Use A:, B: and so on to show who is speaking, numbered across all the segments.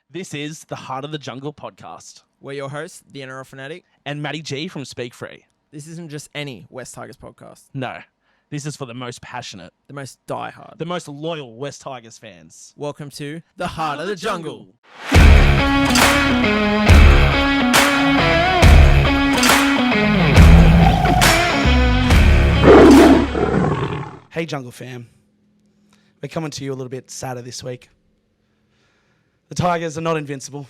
A: This is the Heart of the Jungle podcast.
B: We're your hosts, the NRL Fanatic.
A: And Matty G from Speak Free.
B: This isn't just any West Tigers podcast.
A: No, this is for the most passionate,
B: The most diehard.
A: the most loyal West Tigers fans.
B: Welcome to the Heart of the Jungle.
C: Hey Jungle fam, we're coming to you a little bit sadder this week. The Tigers are not invincible.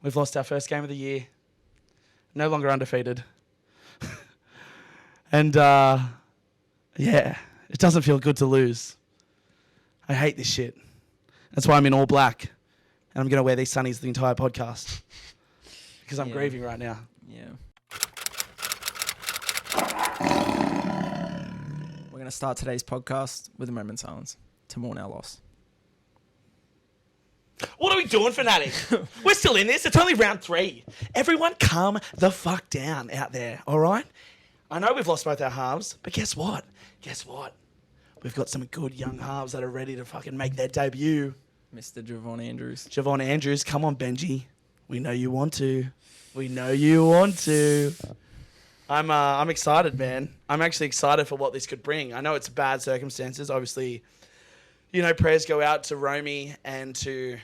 C: We've lost our first game of the year, no longer undefeated. And yeah, it doesn't feel good to lose. I hate this shit. That's why I'm in all black and I'm going to wear these sunnies the entire podcast because I'm grieving right now.
B: Yeah. We're going to start today's podcast with a moment's silence to mourn our loss.
C: What are we doing, Fanatic? We're still in this. It's only round 3. Everyone calm the fuck down out there, all right? I know we've lost both our halves, but guess what? We've got some good young halves that are ready to fucking make their debut.
B: Mr. Javon Andrews.
C: Javon Andrews, come on, Benji. We know you want to. I'm excited, man. I'm actually excited for what this could bring. I know it's bad circumstances. Obviously, you know, prayers go out to Romy and to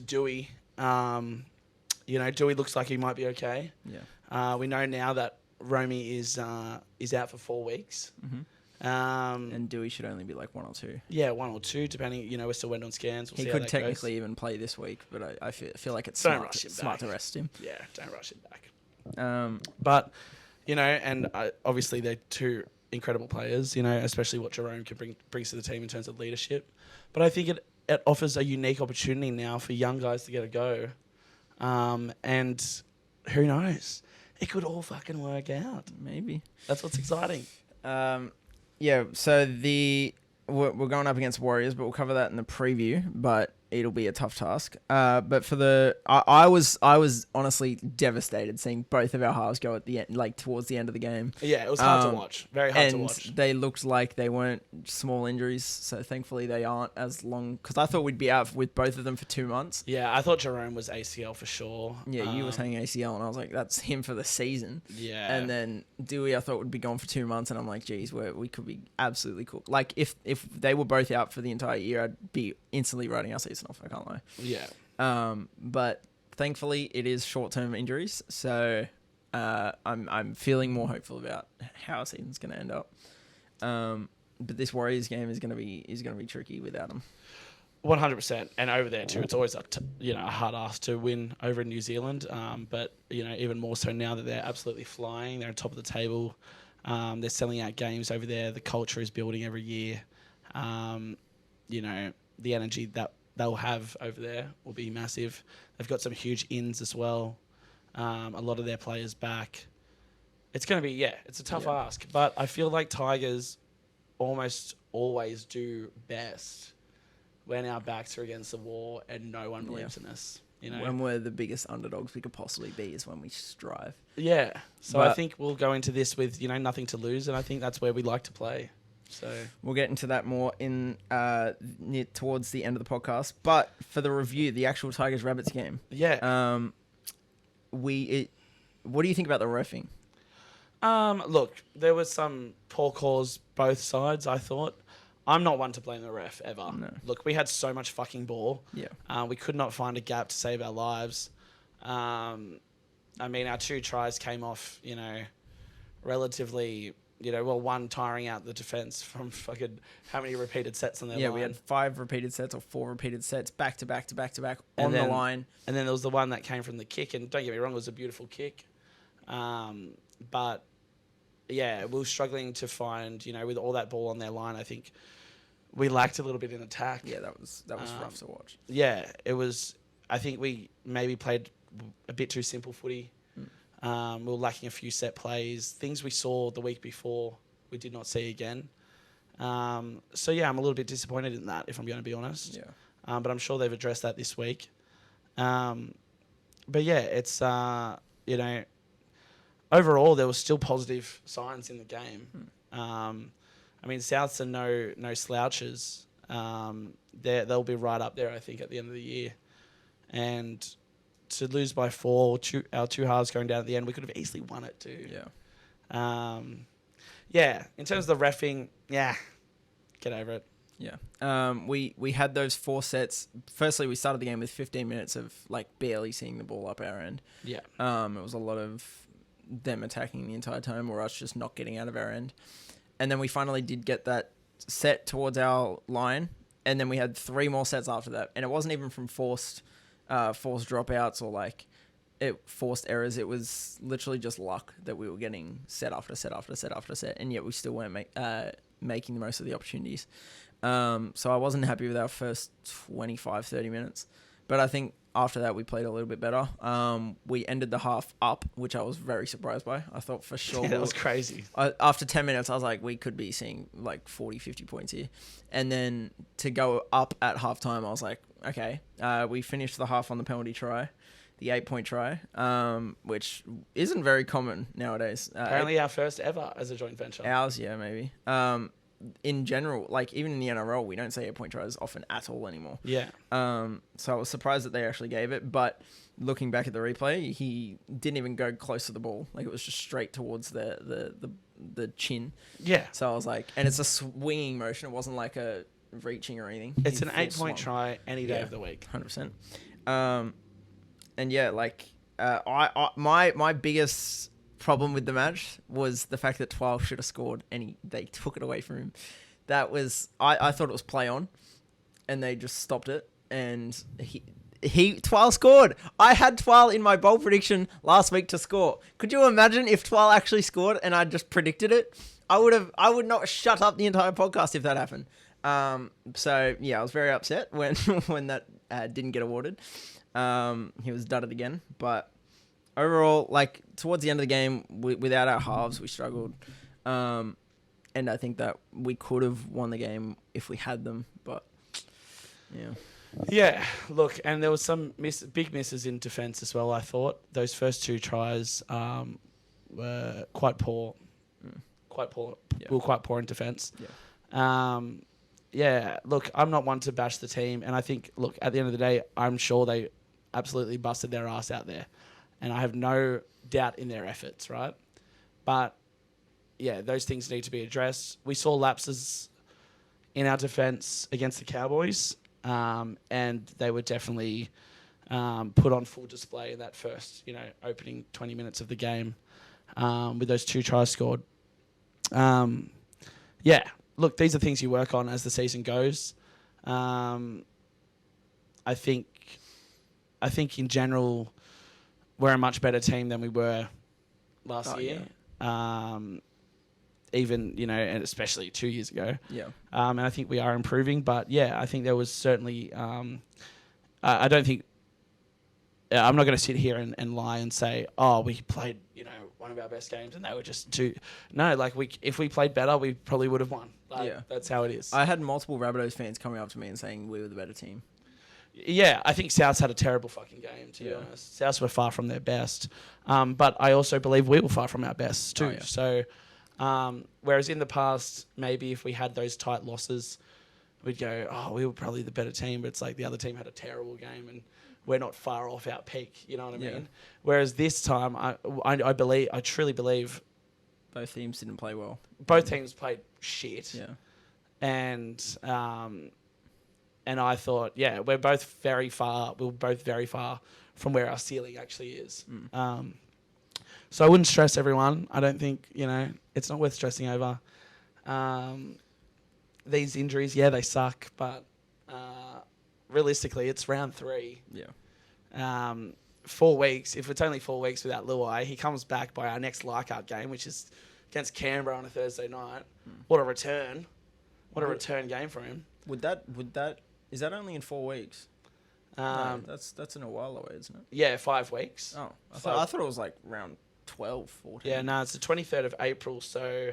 C: Dewey. Dewey looks like he might be okay.
B: Yeah.
C: We know now that Romy is out for 4 weeks.
B: Mm-hmm. And Dewey should only be like 1 or 2.
C: Yeah, 1 or 2, depending. You know, we're still waiting on scans. We'll
B: He
C: see
B: could
C: how that
B: technically
C: goes.
B: even play this week, but I feel like it's
C: Don't rush him
B: smart
C: back.
B: to rest him.
C: Yeah, don't rush him back.
B: But
C: But, you know, and obviously they're 2 incredible players, you know, especially what Jerome can brings to the team in terms of leadership. But I think it offers a unique opportunity now for young guys to get a go. And who knows? It could all fucking work out.
B: maybe.
C: That's what's exciting.
B: Yeah, so we're going up against Warriors, but we'll cover that in the preview. But it'll be a tough task. But for I was honestly devastated seeing both of our halves go at the end, like towards the end of the game.
C: Yeah, it was hard to watch. Very hard to watch.
B: And they looked like they weren't small injuries, so thankfully they aren't as long. Because I thought we'd be out with both of them for 2 months.
C: Yeah, I thought Jerome was ACL for sure.
B: Yeah, you were saying ACL, and I was like, that's him for the season.
C: Yeah.
B: And then Dewey, I thought would be gone for 2 months, and I'm like, geez, we could be absolutely cool. Like if they were both out for the entire year, I'd be instantly writing our season off. I can't lie.
C: Yeah.
B: But thankfully it is short-term injuries, so I'm feeling more hopeful about how our season's going to end up. But this Warriors game is going to be tricky without them.
C: 100%, and over there too. It's always a hard ask to win over in New Zealand. But you know, even more so now that they're absolutely flying. They're on top of the table. They're selling out games over there. The culture is building every year. You know, the energy that they'll have over there will be massive. They've got some huge ins as well. A lot of their players back. It's going to be, it's a tough ask. But I feel like Tigers almost always do best when our backs are against the wall and no one believes in us. You know?
B: When we're the biggest underdogs we could possibly be is when we strive.
C: Yeah. So I think we'll go into this with, nothing to lose, and I think that's where we like to play. So
B: we'll get into that more in towards the end of the podcast. But for the review, the actual Tigers Rabbits game.
C: Yeah.
B: What do you think about the reffing?
C: Look, there was some poor calls both sides, I thought. I'm not one to blame the ref ever.
B: No.
C: Look, we had so much fucking ball.
B: Yeah.
C: We could not find a gap to save our lives. I mean, our 2 tries came off, relatively, one tiring out the defense from fucking how many repeated sets on their line.
B: Yeah, we had 5 repeated sets or 4 repeated sets back to back on the line.
C: And then there was the one that came from the kick, and don't get me wrong, it was a beautiful kick. But yeah, we were struggling to find, with all that ball on their line, I think we lacked a little bit in attack.
B: Yeah, that was rough to watch.
C: Yeah, it was. I think we maybe played a bit too simple footy. We were lacking a few set plays. Things we saw the week before, we did not see again. So yeah, I'm a little bit disappointed in that, if I'm going to be honest.
B: Yeah.
C: But I'm sure they've addressed that this week. But yeah, it's overall there was still positive signs in the game. I mean, Souths are no slouches. They'll be right up there, I think, at the end of the year. and to lose by 4, our 2 halves going down at the end, we could have easily won it too.
B: Yeah.
C: Yeah. In terms of the reffing, yeah, get over it.
B: Yeah. We had those 4 sets. Firstly, we started the game with 15 minutes of like barely seeing the ball up our end.
C: Yeah.
B: It was a lot of them attacking the entire time or us just not getting out of our end. And then we finally did get that set towards our line. And then we had 3 more sets after that. And it wasn't even from forced dropouts or like forced errors. It was literally just luck that we were getting set after set after set after set. And yet we still weren't making the most of the opportunities. So I wasn't happy with our first 25, 30 minutes. But I think after that, we played a little bit better. We ended the half up, which I was very surprised by. I thought for sure.
C: Yeah, that was crazy.
B: After 10 minutes, I was like, we could be seeing like 40, 50 points here. And then to go up at halftime, I was like, okay. We finished the half on the penalty try, the 8-point try, which isn't very common nowadays.
C: Apparently our first ever as a joint venture.
B: Ours, yeah, maybe. In general, like even in the NRL, we don't say 8-point tries often at all anymore.
C: Yeah.
B: So I was surprised that they actually gave it, but looking back at the replay, he didn't even go close to the ball. Like it was just straight towards the chin.
C: Yeah.
B: So I was like, and it's a swinging motion. It wasn't like a reaching or anything.
C: It's
B: He
C: an
B: full
C: 8-point
B: swung.
C: try any day of the week.
B: 100%. And yeah, like my biggest problem with the match was the fact that 12 should have scored and they took it away from him. That was I thought it was play on, and they just stopped it. And he 12 scored. I had 12 in my bold prediction last week to score. Could you imagine if 12 actually scored and I just predicted it? I would not shut up the entire podcast if that happened. So yeah, I was very upset when when that didn't get awarded. He was dudded again, but overall, like towards the end of the game, without our halves, we struggled. And I think that we could have won the game if we had them, but yeah.
C: Yeah, look, and there was some big misses in defence as well, I thought. Those first 2 tries were quite poor. Quite poor.
B: Yeah.
C: We were quite poor in defence.
B: Yeah.
C: Yeah, look, I'm not one to bash the team. And I think, look, at the end of the day, I'm sure they absolutely busted their ass out there. And I have no doubt in their efforts, right? But, yeah, those things need to be addressed. We saw lapses in our defence against the Cowboys. And they were definitely put on full display in that first, opening 20 minutes of the game with those 2 tries scored. Yeah, look, these are things you work on as the season goes. I think in general, we're a much better team than we were last year.
B: Yeah.
C: Even, and especially 2 years ago.
B: Yeah.
C: And I think we are improving. But, yeah, I think there was certainly... I don't think... I'm not going to sit here and lie and say, oh, we played, one of our best games and they were just too... No, like, if we played better, we probably would have won. Like,
B: Yeah.
C: That's how it is.
B: I had multiple Rabbitohs fans coming up to me and saying we were the better team.
C: Yeah, I think Souths had a terrible fucking game, to be honest. Souths were far from their best. But I also believe we were far from our best, too.
B: Oh, yeah.
C: So... whereas in the past, maybe if we had those tight losses, we'd go, oh, we were probably the better team, but it's like the other team had a terrible game and we're not far off our peak, you know what I mean? Whereas this time, I truly believe...
B: Both teams didn't play well.
C: Both teams played shit.
B: Yeah.
C: And I thought, yeah, we're both very far from where our ceiling actually is. So I wouldn't stress everyone. I don't think, it's not worth stressing over. These injuries, yeah, they suck, but realistically, it's round 3.
B: Yeah.
C: 4 weeks. If it's only 4 weeks without Luai, he comes back by our next Leichhardt game, which is against Canberra on a Thursday night. What a return. What a return game for him.
B: Is that only in 4 weeks? No, that's in a while away, isn't it?
C: Yeah, 5 weeks.
B: Oh, I thought it was like round 12, 14.
C: Yeah, no, it's the 23rd of April, so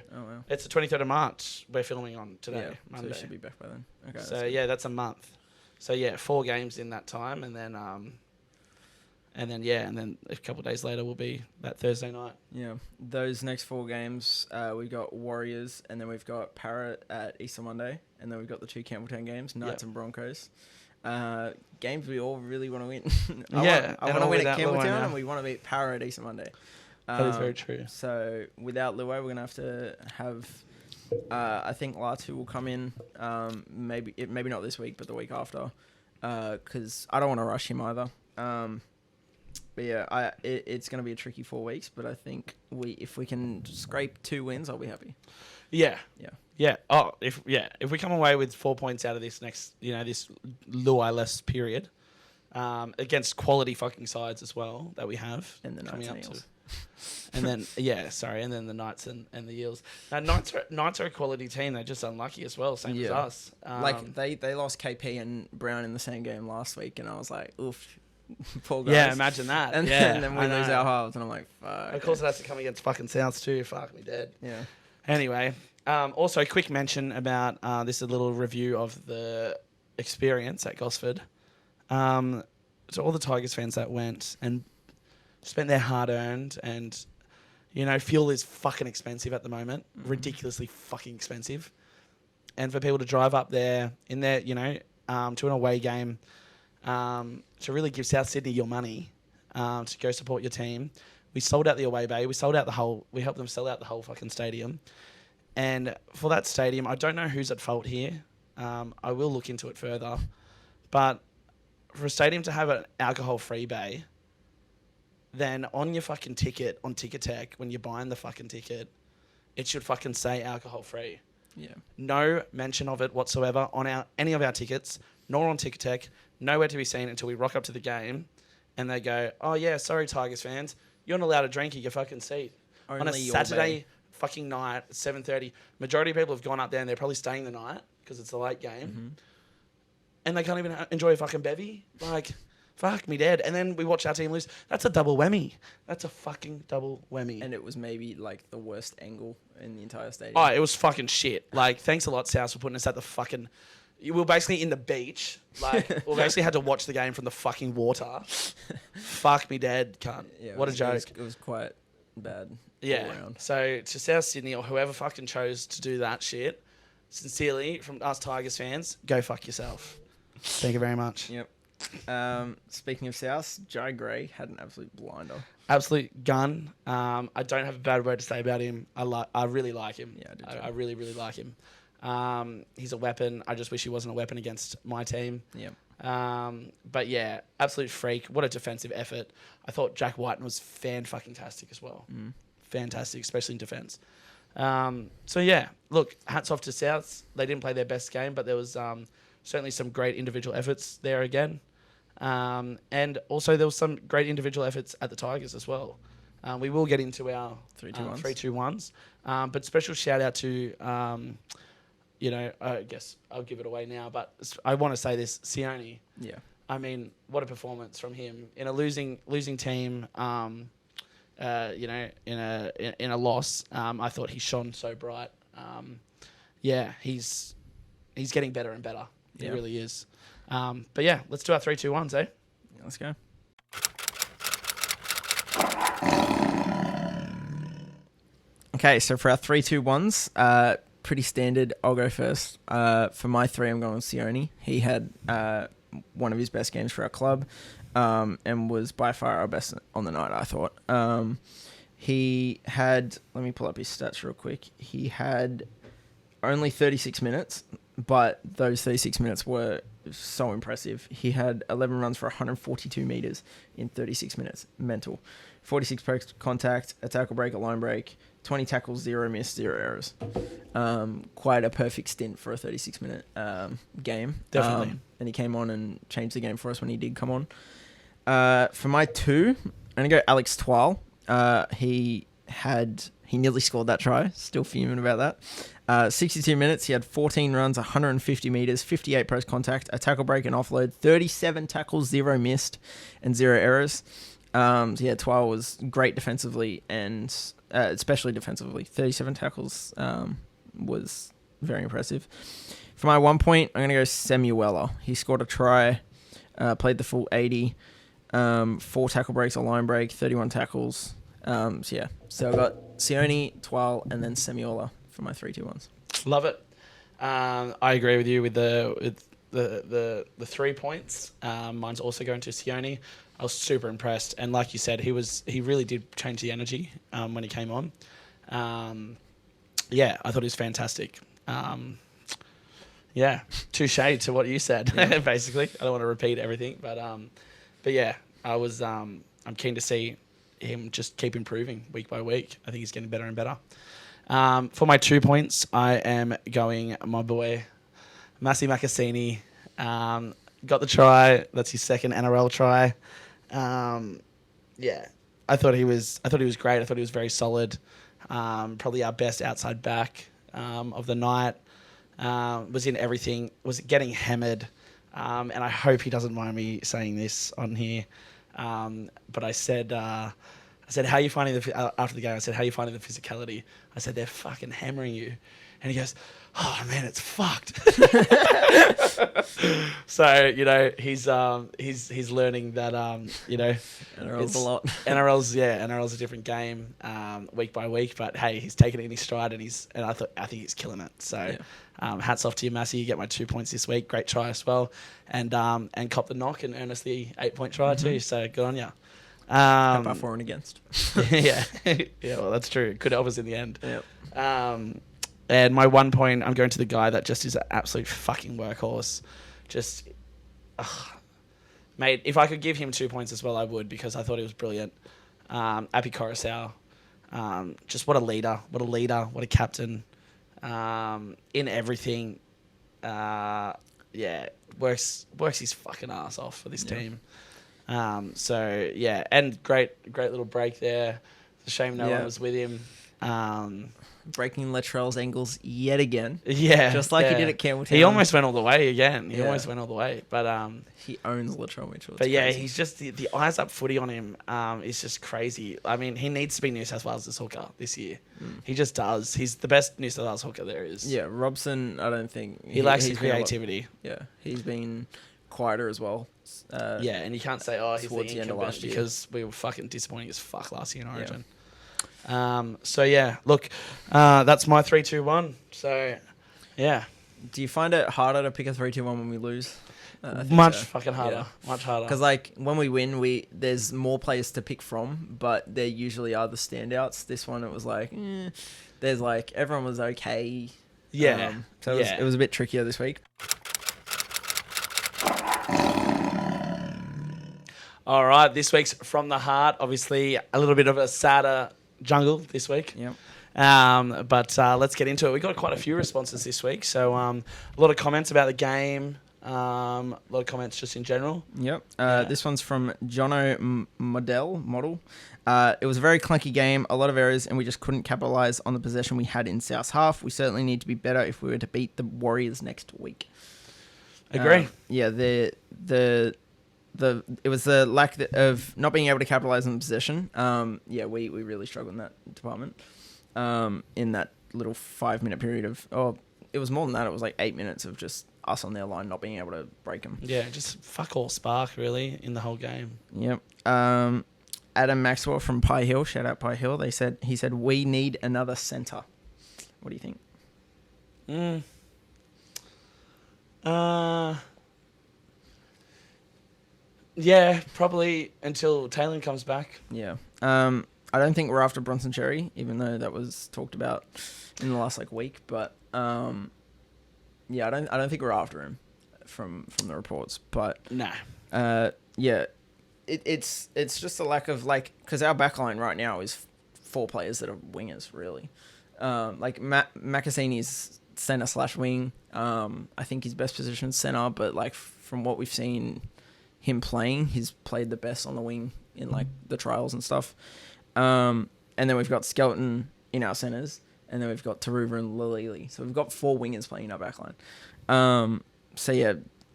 C: it's the 23rd of March we're filming on today, Monday.
B: So it should be back by then. Okay.
C: So, yeah, that's a month. So, yeah, 4 games in that time, and then a couple of days later will be that Thursday night.
B: Yeah, those next 4 games, we've got Warriors, and then we've got Parrot at Easter Monday, and then we've got the 2 Campbelltown games, Knights and Broncos. Games we all really want to win.
C: Yeah,
B: I
C: and
B: want to
C: all
B: win at
C: without Luai
B: Campbelltown,
C: now.
B: and we want to beat Para decent Monday.
C: That is very true.
B: So without Luai, we're gonna have I think Latu will come in. Maybe not this week, but the week after. Because I don't want to rush him either. But yeah, it's gonna be a tricky 4 weeks. But I think if we can scrape 2 wins, I'll be happy.
C: Yeah.
B: Yeah.
C: Yeah. Oh, if we come away with 4 points out of this next, this Luai-less period, against quality fucking sides as well that we have
B: And the
C: coming
B: Knights and
C: up
B: Eels.
C: and then and then the Knights and the Eels. Now Knights are a quality team. They're just unlucky as well, same as us.
B: Like they lost KP and Brown in the same game last week, and I was like, oof, poor guys.
C: Yeah, imagine that.
B: And
C: yeah,
B: then we lose our halves, and I'm like, fuck.
C: Of course, it has to come against fucking Souths too. Fuck me dead.
B: Yeah.
C: Anyway, also quick mention about this is a little review of the experience at Gosford. To all the Tigers fans that went and spent their hard-earned and, fuel is fucking expensive at the moment, ridiculously fucking expensive. And for people to drive up there in their, to an away game, to really give South Sydney your money, to go support your team. We sold out the away bay. We helped them sell out the whole fucking stadium. And for that stadium, I don't know who's at fault here. I will look into it further. But for a stadium to have an alcohol-free bay, then on your fucking ticket, on Ticketek, when you're buying the fucking ticket, it should fucking say alcohol-free.
B: Yeah.
C: No mention of it whatsoever on any of our tickets, nor on Ticketek. Nowhere to be seen until we rock up to the game, and they go, "Oh yeah, sorry Tigers fans, you're not allowed to drink at your fucking seat."
B: Only
C: On a
B: your
C: Saturday
B: bay.
C: fucking night, 7:30. Majority of people have gone up there and they're probably staying the night because it's a late game,
B: Mm-hmm.
C: and they can't even enjoy a fucking bevy. Like, fuck me dead. And then we watch our team lose. That's a double whammy. That's a fucking double whammy.
B: And it was maybe like the worst angle in the entire stadium.
C: Oh, it was fucking shit. Like, thanks a lot, South, for putting us at the fucking... We were basically in the beach. Like, we basically had to watch the game from the fucking water. Fuck me dead, cunt.
B: Yeah,
C: What a joke.
B: It was quite bad. All
C: Yeah.
B: around.
C: So, to South Sydney or whoever fucking chose to do that shit, sincerely, from us Tigers fans, go fuck yourself. Thank you very much.
B: Yep. Speaking of South, Jai Gray had an absolute blinder.
C: Absolute gun. I don't have a bad word to say about him. I really like him.
B: Yeah, I do too.
C: I really, really like him. He's a weapon. I just wish he wasn't a weapon against my team.
B: Yep.
C: But yeah, absolute freak. What a defensive effort. I thought Jack Whiten was fan-fucking-tastic as well. Fantastic, especially in defence. So yeah, look, hats off to Souths. They didn't play their best game, but there was certainly some great individual efforts there again. And also there was some great individual efforts at the Tigers as well. We will get into our 3-2-1s. But special shout out to, I guess I'll give it away now, but I want to say this, Sione.
B: Yeah.
C: I mean, what a performance from him in a losing team. In a loss. I thought he shone so bright. He's getting better and better. He
B: Yeah.
C: really is. But yeah, let's do our 3-2-1s, eh?
B: Yeah, let's go. Okay, so for our 3-2-1s, pretty standard. I'll go first. For my 3, I'm going with Sione. He had one of his best games for our club, and was by far our best on the night, I thought. He had, let me pull up his stats real quick. He had only 36 minutes, but those 36 minutes were so impressive. He had 11 runs for 142 meters in 36 minutes. Mental. 46 post contact, a tackle break, a line break, 20 tackles, 0 miss, 0 errors. Quite a perfect stint for a 36-minute game.
C: Definitely.
B: And he came on and changed the game for us when he did come on. For my 2, I'm going to go Alex Twal. He nearly scored that try. Still fuming about that. 62 minutes. He had 14 runs, 150 meters, 58 post contact, a tackle break and offload, 37 tackles, 0 missed, and 0 errors. Twal was great defensively and especially defensively. 37 tackles was very impressive. For my 1 point, I'm going to go Samuela. He scored a try, played the full 80, 4 tackle breaks, a line break, 31 tackles. So I got Sione, Twal, and then Samuela for my 3-2-1s.
C: Love it. I agree with you with the 3 points. Mine's also going to Sione. I was super impressed, and like you said, he really did change the energy when he came on. Yeah, I thought he was fantastic. Yeah, touche to what you said. Basically, I don't want to repeat everything, but yeah, I'm keen to see him just keep improving week by week. I think he's getting better and better. For my 2 points, I am going my boy, Matty Macassini. Got the try. That's his second NRL try. Yeah, I thought he was great. I thought he was very solid. Probably our best outside back of the night. Was in everything. Was getting hammered. And I hope he doesn't mind me saying this on here. But I said, how are you finding after the game? I said, how are you finding the physicality? I said, they're fucking hammering you. And he goes, oh man, it's fucked. So, he's learning that,
B: NRL's a lot.
C: NRL's a different game, week by week, but hey, he's taken it in his stride and I think he's killing it. So, hats off to you, Massey. You get my 2 points this week. Great try as well. And cop the knock and earn us the 8-point try too. So good on you.
B: How about for and against?
C: Yeah. Yeah, well, that's true. Could help us in the end.
B: Yep.
C: And my 1 point, I'm going to the guy that just is an absolute fucking workhorse. Just, mate, if I could give him 2 points as well, I would, because I thought he was brilliant. Api Coruscant, just what a leader, what a captain, in everything. Yeah, works his fucking ass off for this team. So yeah, and great little break there. It's a shame no one was with him.
B: Breaking Latrell's angles yet again.
C: Yeah.
B: Just like he did at Campbelltown.
C: He almost went all the way again. He almost went all the way. But
B: he owns Latrell Mitchell.
C: But yeah, he's just the eyes up footy on him is just crazy. I mean, he needs to be New South Wales' hooker this year. He just does. He's the best New South Wales hooker there is.
B: Yeah, Robson, I don't think
C: he lacks his creativity.
B: He's been quieter as well.
C: And you can't say he's
B: towards the end of last year,
C: because we were fucking disappointing as fuck last year in Origin. So yeah, look, that's my 3-2-1. So yeah.
B: Do you find it harder to pick a 3-2-1 when we lose?
C: Much fucking harder. Much harder.
B: Because like when we win, there's more players to pick from, but there usually are the standouts. This one, it was like there's like everyone was okay.
C: Yeah.
B: So it was a bit trickier this week.
C: All right, this week's From the Heart. Obviously, a little bit of a sadder jungle this week.
B: Yep.
C: But let's get into it. We got quite a few responses this week. So a lot of comments about the game. A lot of comments just in general.
B: Yep. This one's from Jono Model. It was a very clunky game, a lot of errors, and we just couldn't capitalise on the possession we had in South's half. We certainly need to be better if we were to beat the Warriors next week.
C: Agree.
B: It was the lack of not being able to capitalise on the possession. We really struggled in that department. In that little 5-minute period it was more than that. It was like 8 minutes of just us on their line not being able to break them.
C: Yeah, just fuck all spark really in the whole game.
B: Yep. Adam Maxwell from Pie Hill, shout out Pie Hill. He said we need another centre. What do you think?
C: Yeah, probably until Taylor comes back.
B: Yeah. I don't think we're after Bronson Cherry, even though that was talked about in the last week. But I don't think we're after him from the reports. But
C: nah.
B: It's just a lack of because our backline right now is 4 players that are wingers really. Macassini's centre/wing. I think his best position is centre, but from what we've seen him playing, he's played the best on the wing in the trials and stuff. And then we've got Skelton in our centres, and then we've got Taruva and Lalili. So we've got 4 wingers playing in our backline.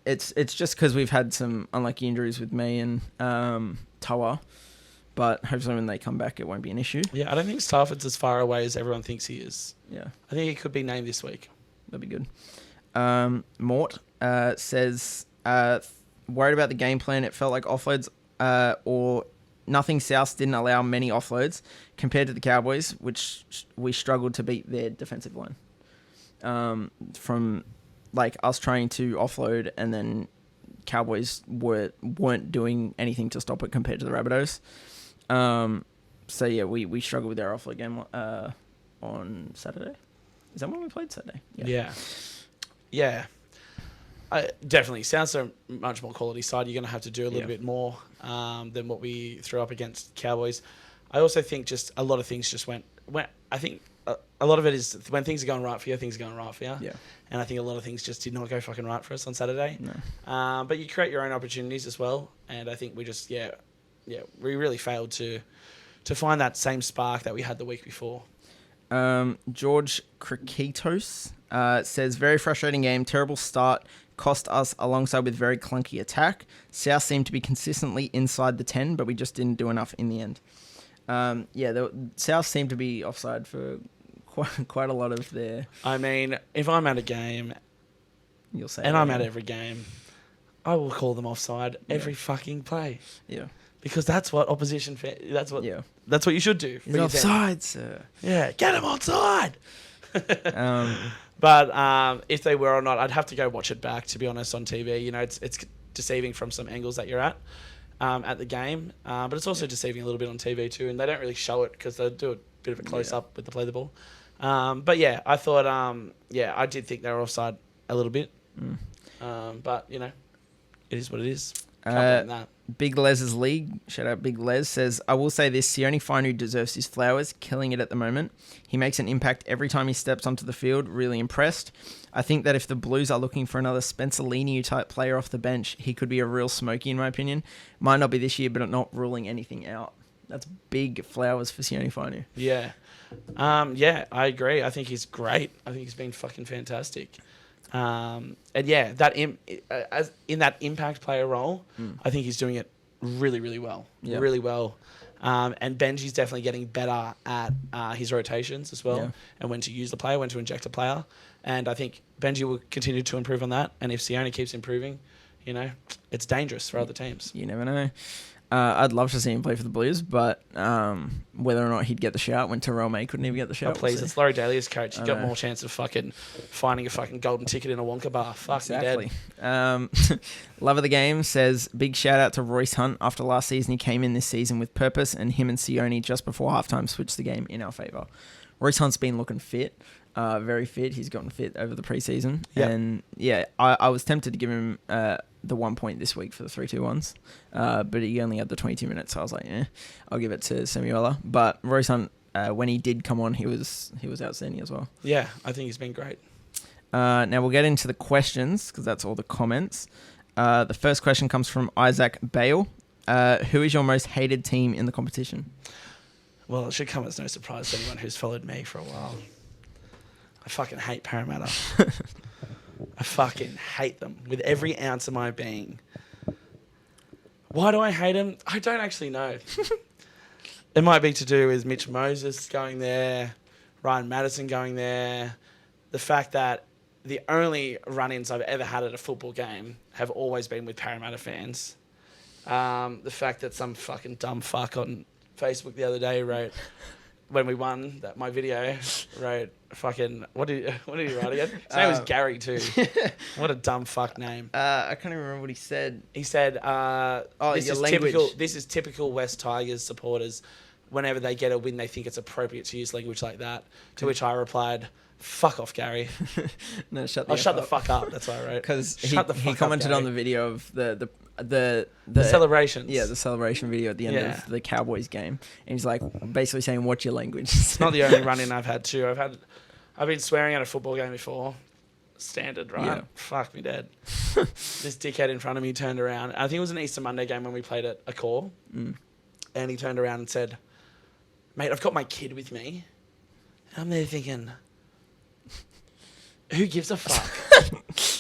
B: It's just because we've had some unlucky injuries with me and Toa, but hopefully when they come back it won't be an issue.
C: Yeah, I don't think Stafford's as far away as everyone thinks he is.
B: Yeah.
C: I think he could be named this week.
B: That'd be good. Mort says, worried about the game plan. It felt like offloads or nothing. South didn't allow many offloads compared to the Cowboys, which we struggled to beat their defensive line. From like us trying to offload, and then Cowboys weren't doing anything to stop it compared to the Rabbitohs. So yeah, we struggled with our offload game on Saturday. Is that when we played Saturday?
C: Yeah. Definitely sounds so much more quality side. You're going to have to do a little bit more than what we threw up against Cowboys. I also think just a lot of things just went. I think a lot of it is when things are going right for you, things are going right for you.
B: Yeah.
C: And I think a lot of things just did not go fucking right for us on Saturday.
B: No.
C: But you create your own opportunities as well. And I think we just we really failed to find that same spark that we had the week before.
B: George Krikitos says, very frustrating game, terrible start, cost us alongside with very clunky attack. South seemed to be consistently inside the 10, but we just didn't do enough in the end. The South seemed to be offside for quite a lot of their...
C: I mean, if I'm at a game,
B: you'll say,
C: and I'm at every game, I will call them offside every fucking play.
B: Yeah.
C: Because that's what opposition... That's what you should do.
B: He's offside, sir.
C: Yeah, get him onside. But if they were or not, I'd have to go watch it back, to be honest, on TV. You know, it's deceiving from some angles that you're at the game. But it's also deceiving a little bit on TV too. And they don't really show it because they do a bit of a close-up with the play the ball. But yeah, I thought, I did think they were offside a little bit. But, you know, it is what it is. Can't blame that.
B: Big Les's League, shout out Big Les, says, I will say this, Sione Fainu deserves his flowers, killing it at the moment. He makes an impact every time he steps onto the field, really impressed. I think that if the Blues are looking for another Spencer Leniu type player off the bench, he could be a real smoky in my opinion. Might not be this year, but I'm not ruling anything out. That's big flowers for Sione Fainu.
C: Yeah. I agree. I think he's great. I think he's been fucking fantastic. And yeah, as in that impact player role, I think he's doing it really, really well.
B: Yep.
C: Really well. And Benji's definitely getting better at his rotations as well, and when to use the player, when to inject a player. And I think Benji will continue to improve on that. And if Sione keeps improving, you know, it's dangerous for other teams.
B: You never know. I'd love to see him play for the Blues, but whether or not he'd get the shout when Terrell May couldn't even get the shout.
C: Oh, please, it's Laurie Daly as coach. You've got more chance of fucking finding a fucking golden ticket in a Wonka bar. Fuck me dead.
B: Love of the game says, big shout out to Royce Hunt. After last season, he came in this season with purpose, and him and Sione just before halftime switched the game in our favour. Royce Hunt's been looking fit. Very fit. He's gotten fit over the preseason.
C: Yep.
B: And yeah, I was tempted to give him the 1 point this week for the 3-2-1s, but he only had the 22 minutes, so I was like, I'll give it to Samuela. But Royce Hunt, when he did come on, he was outstanding as well.
C: Yeah, I think he's been great.
B: Now we'll get into the questions because that's all the comments. The first question comes from Isaac Bale. Who is your most hated team in the competition?
C: Well, it should come as no surprise to anyone who's followed me for a while. I fucking hate Parramatta. I fucking hate them with every ounce of my being. Why do I hate them? I don't actually know. It might be to do with Mitch Moses going there, Ryan Madison going there, the fact that the only run-ins I've ever had at a football game have always been with Parramatta fans. The fact that some fucking dumb fuck on Facebook the other day wrote, when we won that my video, wrote fucking what did he write again? His name was Gary too. What a dumb fuck name.
B: I can't even remember what he said.
C: He said, this is typical West Tigers supporters. Whenever they get a win, they think it's appropriate to use language like that. To which I replied, "Fuck off, Gary."
B: No, shut
C: the fuck up. That's what I wrote.
B: Because he commented on the video of the
C: celebrations.
B: Yeah, the celebration video at the end of the Cowboys game, and he's like basically saying, "Watch your language."
C: It's not the only run-in I've had too. I've been swearing at a football game before. Standard, right?
B: Yeah.
C: Fuck me dead. This dickhead in front of me turned around. I think it was an Easter Monday game when we played at a core, and he turned around and said, "Mate, I've got my kid with me." And I'm there thinking, who gives a fuck?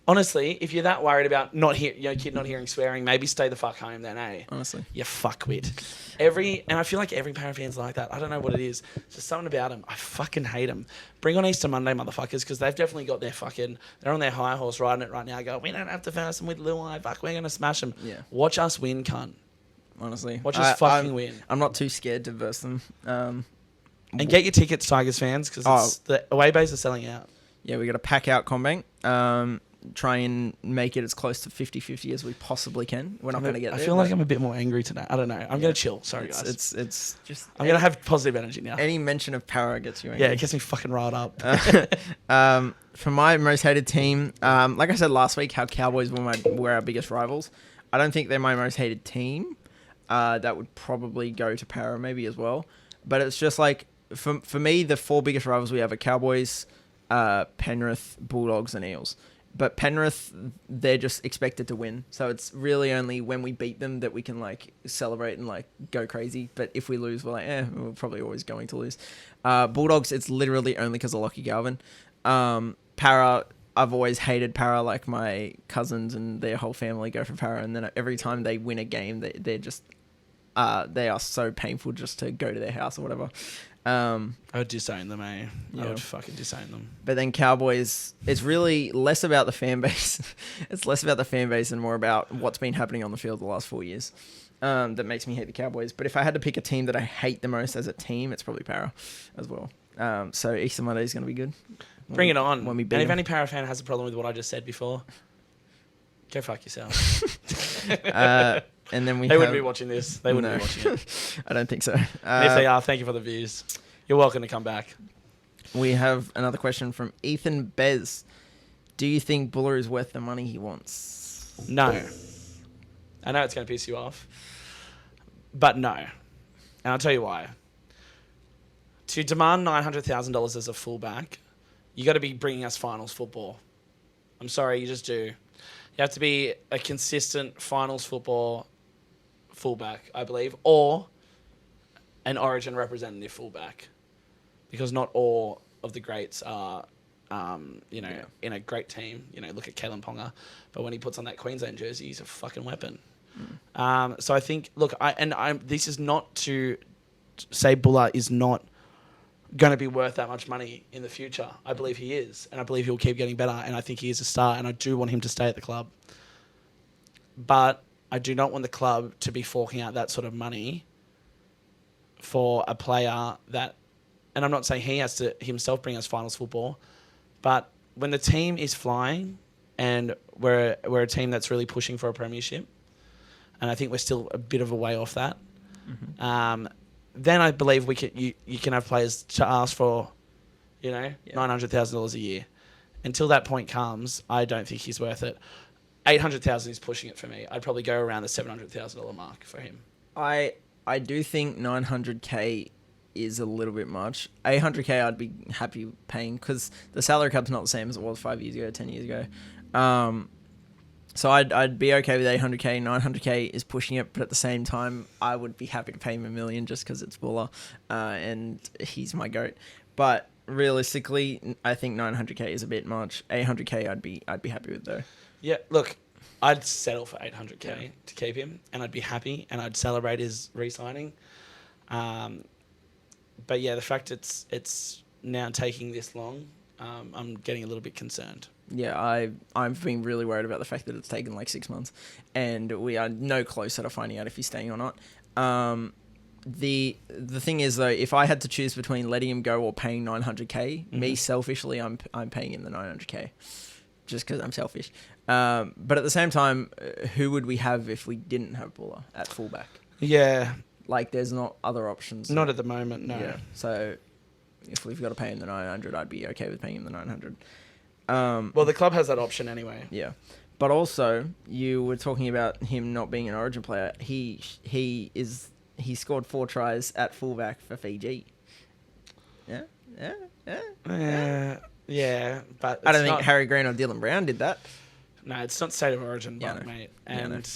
C: Honestly, if you're that worried about your kid not hearing swearing, maybe stay the fuck home then, eh?
B: Honestly.
C: You fuckwit. And I feel like every parent fan's like that. I don't know what it is. There's just something about them. I fucking hate them. Bring on Easter Monday, motherfuckers, because they've definitely got they're on their high horse riding it right now. Go, we don't have to verse them with Lil I. Fuck, we're going to smash them.
B: Yeah.
C: Watch us win, cunt.
B: Honestly.
C: Watch us fucking win.
B: I'm not too scared to verse them.
C: And get your tickets, Tigers fans, because the away bays are selling out.
B: Yeah, we got to pack out Combank. Try and make it as close to 50-50 as we possibly can. We're not going to get there.
C: I feel like I'm a bit more angry tonight. I don't know. I'm going to chill. Sorry,
B: it's,
C: guys.
B: It's just...
C: I'm going to have positive energy now.
B: Any mention of para gets you angry.
C: Yeah, it gets me fucking riled up.
B: For my most hated team, like I said last week, how Cowboys were our biggest rivals. I don't think they're my most hated team. That would probably go to para maybe as well. But it's just like, for me, the 4 biggest rivals we have are Cowboys, Penrith, Bulldogs, and Eels. But Penrith, they're just expected to win. So it's really only when we beat them that we can like celebrate and like go crazy. But if we lose, we're like, we're probably always going to lose. Bulldogs, it's literally only because of Lockie Galvin. Para, I've always hated para. Like my cousins and their whole family go for para. And then every time they win a game, they're just, they are so painful just to go to their house or whatever.
C: I would disown them, eh?
B: Yeah.
C: I would fucking disown them.
B: But then Cowboys, it's really less about the fan base. It's less about the fan base and more about what's been happening on the field the last 4 years. That makes me hate the Cowboys. But if I had to pick a team that I hate the most as a team, it's probably Para as well. So Easter Monday is going to be good.
C: Bring it on.
B: When we beat
C: and if
B: them.
C: any Para fan has a problem with what I just said before, go fuck yourself.
B: And then
C: they wouldn't be watching this. They wouldn't be watching it.
B: I don't think so.
C: And if they are, thank you for the views. You're welcome to come back.
B: We have another question from Ethan Bez. Do you think Buller is worth the money he wants?
C: No. I know it's going to piss you off, but no. And I'll tell you why. To demand $900,000 as a fullback, you got to be bringing us finals football. I'm sorry, you just do. You have to be a consistent finals football fullback, I believe, or an Origin representative fullback, because not all of the greats are, in a great team. Look at Kalen Ponga, but when he puts on that Queensland jersey, he's a fucking weapon. So I think, look, this is not to say Buller is not going to be worth that much money in the future. I believe he is, and I believe he'll keep getting better, and I think he is a star, and I do want him to stay at the club. But I do not want the club to be forking out that sort of money for a player that, and I'm not saying he has to himself bring us finals football, but when the team is flying and we're a team that's really pushing for a premiership, and I think we're still a bit of a way off that, then I believe you can have players to ask for, $900,000 a year. Until that point comes, I don't think he's worth it. $800,000 is pushing it for me. I'd probably go around the $700,000 mark for him.
B: I do think $900K is a little bit much. $800K I'd be happy paying because the salary cap's not the same as it was 5 years ago, 10 years ago. So I'd be okay with $800K. $900K is pushing it, but at the same time, I would be happy to pay him $1 million just because it's Buller and he's my GOAT. But realistically, I think $900K is a bit much. $800K I'd be happy with though.
C: Yeah, look, I'd settle for $800K to keep him, and I'd be happy, and I'd celebrate his re-signing. But yeah, the fact it's now taking this long, I'm getting a little bit concerned.
B: Yeah, I've been really worried about the fact that it's taken like 6 months, and we are no closer to finding out if he's staying or not. The thing is though, if I had to choose between letting him go or paying $900K, me selfishly, I'm paying him the $900K, just because I'm selfish. But at the same time, who would we have if we didn't have Buller at fullback?
C: Yeah.
B: Like, there's not other options.
C: Not at the moment, no.
B: Yeah. So, if we've got to pay him the $900, I'd be okay with paying him the $900.
C: Well, the club has that option anyway.
B: Yeah. But also, you were talking about him not being an Origin player. He scored 4 tries at fullback for Fiji. Yeah.
C: Yeah, but
B: I don't think Harry Green or Dylan Brown did that.
C: No, it's not State of Origin, mate. And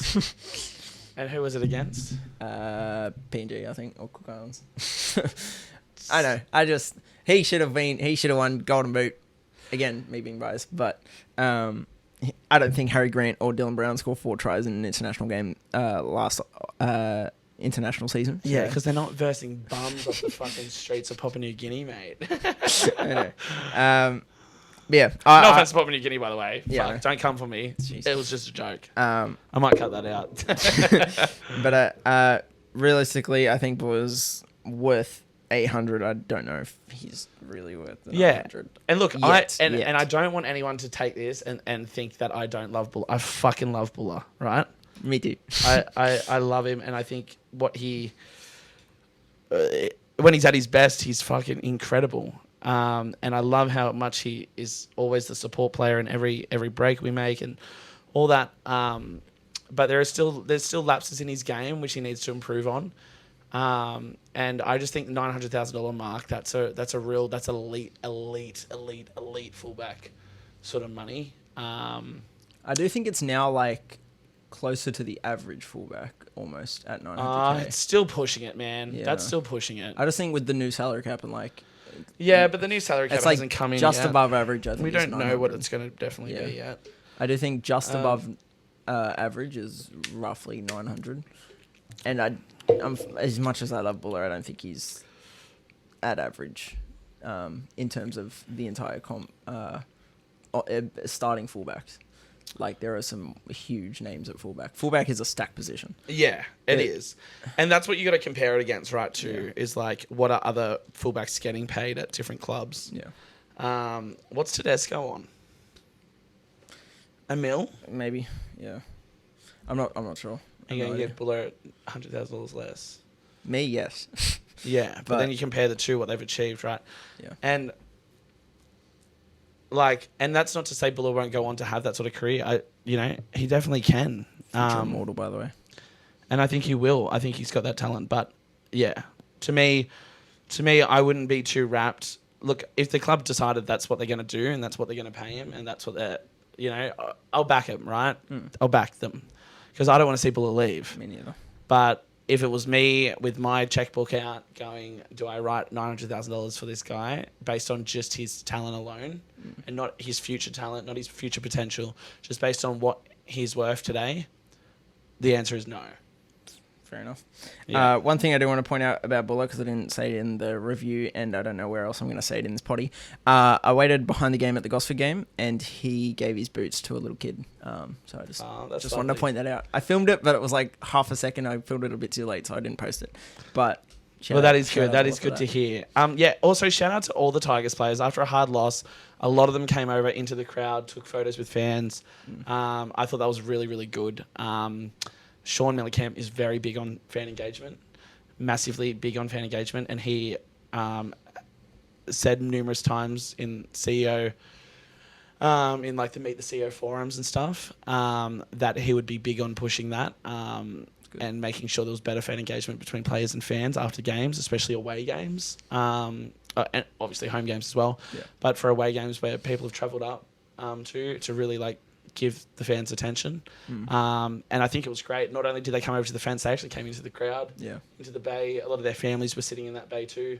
C: and who was it against?
B: PNG, I think, or Cook Islands. I know. He should have won Golden Boot. Again, me being biased, but I don't think Harry Grant or Dylan Brown scored 4 tries in an international game last international season. So.
C: Yeah, because they're not versing bums off the fucking streets of Papua New Guinea, mate.
B: I know. Yeah.
C: No offense to Papua New Guinea, by the way.
B: Yeah,
C: Fuck, don't come for me.
B: Jeez.
C: It was just a joke. I might cut that out.
B: But realistically, I think was worth 800. I don't know if he's really worth the
C: Yeah.
B: 900.
C: And look,
B: Yet.
C: and I don't want anyone to take this and think that I don't love Buller. I fucking love Buller, right?
B: Me too.
C: I love him, and I think what he when he's at his best, he's fucking incredible. And I love how much he is always the support player in every break we make and all that. But there's still lapses in his game which he needs to improve on. And I just think the $900,000 mark, that's elite fullback sort of money.
B: I do think it's now like closer to the average fullback almost at 900K.
C: It's still pushing it, man.
B: Yeah.
C: That's still pushing it.
B: I just think with the new salary cap and like
C: Yeah, but the new salary cap
B: it's like
C: hasn't come in
B: just
C: yet.
B: above average. I think
C: We don't know what
B: 900.
C: it's going to definitely be yet.
B: I do think just above average is roughly 900. And I'm as much as I love Buller, I don't think he's at average in terms of the entire starting fullbacks. Like there are some huge names at fullback. Fullback is a stack position.
C: Yeah, it is. And that's what you got to compare it against, right, too, is like what are other fullbacks getting paid at different clubs.
B: Yeah.
C: What's Tedesco on? $1 million?
B: Maybe, yeah. I'm not sure.
C: And you're going to get Buller $100,000 less.
B: Me, yes.
C: Yeah, but then you compare the two, what they've achieved, right?
B: Yeah.
C: And that's not to say Buller won't go on to have that sort of career. He definitely can.
B: Future immortal, by the way.
C: And I think he will. I think he's got that talent. But yeah, to me, I wouldn't be too wrapped. Look, if the club decided that's what they're going to do and that's what they're going to pay him and that's what they're, I'll back him, right? I'll back them because I don't want to see Buller leave.
B: Me neither.
C: But if it was me with my checkbook out going, do I write $900,000 for this guy based on just his talent alone and not his future talent, not his future potential, just based on what he's worth today? The answer is no.
B: Fair enough.
C: Yeah.
B: One thing I do want to point out about Buller, because I didn't say it in the review, and I don't know where else I'm going to say it in this potty. I waited behind the game at the Gosford game, and he gave his boots to a little kid. So I just wanted to
C: lovely.
B: point that out. I filmed it, but it was like half a second. I filmed it a bit too late, so I didn't post it. But
C: that is good. That is good to hear. Also shout out to all the Tigers players. After a hard loss, a lot of them came over into the crowd, took photos with fans. I thought that was really, really good. Sean Mellencamp is very big on fan engagement, massively big on fan engagement, and he said numerous times in CEO, in like the Meet the CEO forums and stuff, that he would be big on pushing that and making sure there was better fan engagement between players and fans after games, especially away games, and obviously home games as well.
B: Yeah.
C: But for away games where people have travelled up to really like give the fans attention. And I think it was great. Not only did they come over to the fence, they actually came into the crowd, into the bay. A lot of their families were sitting in that bay too.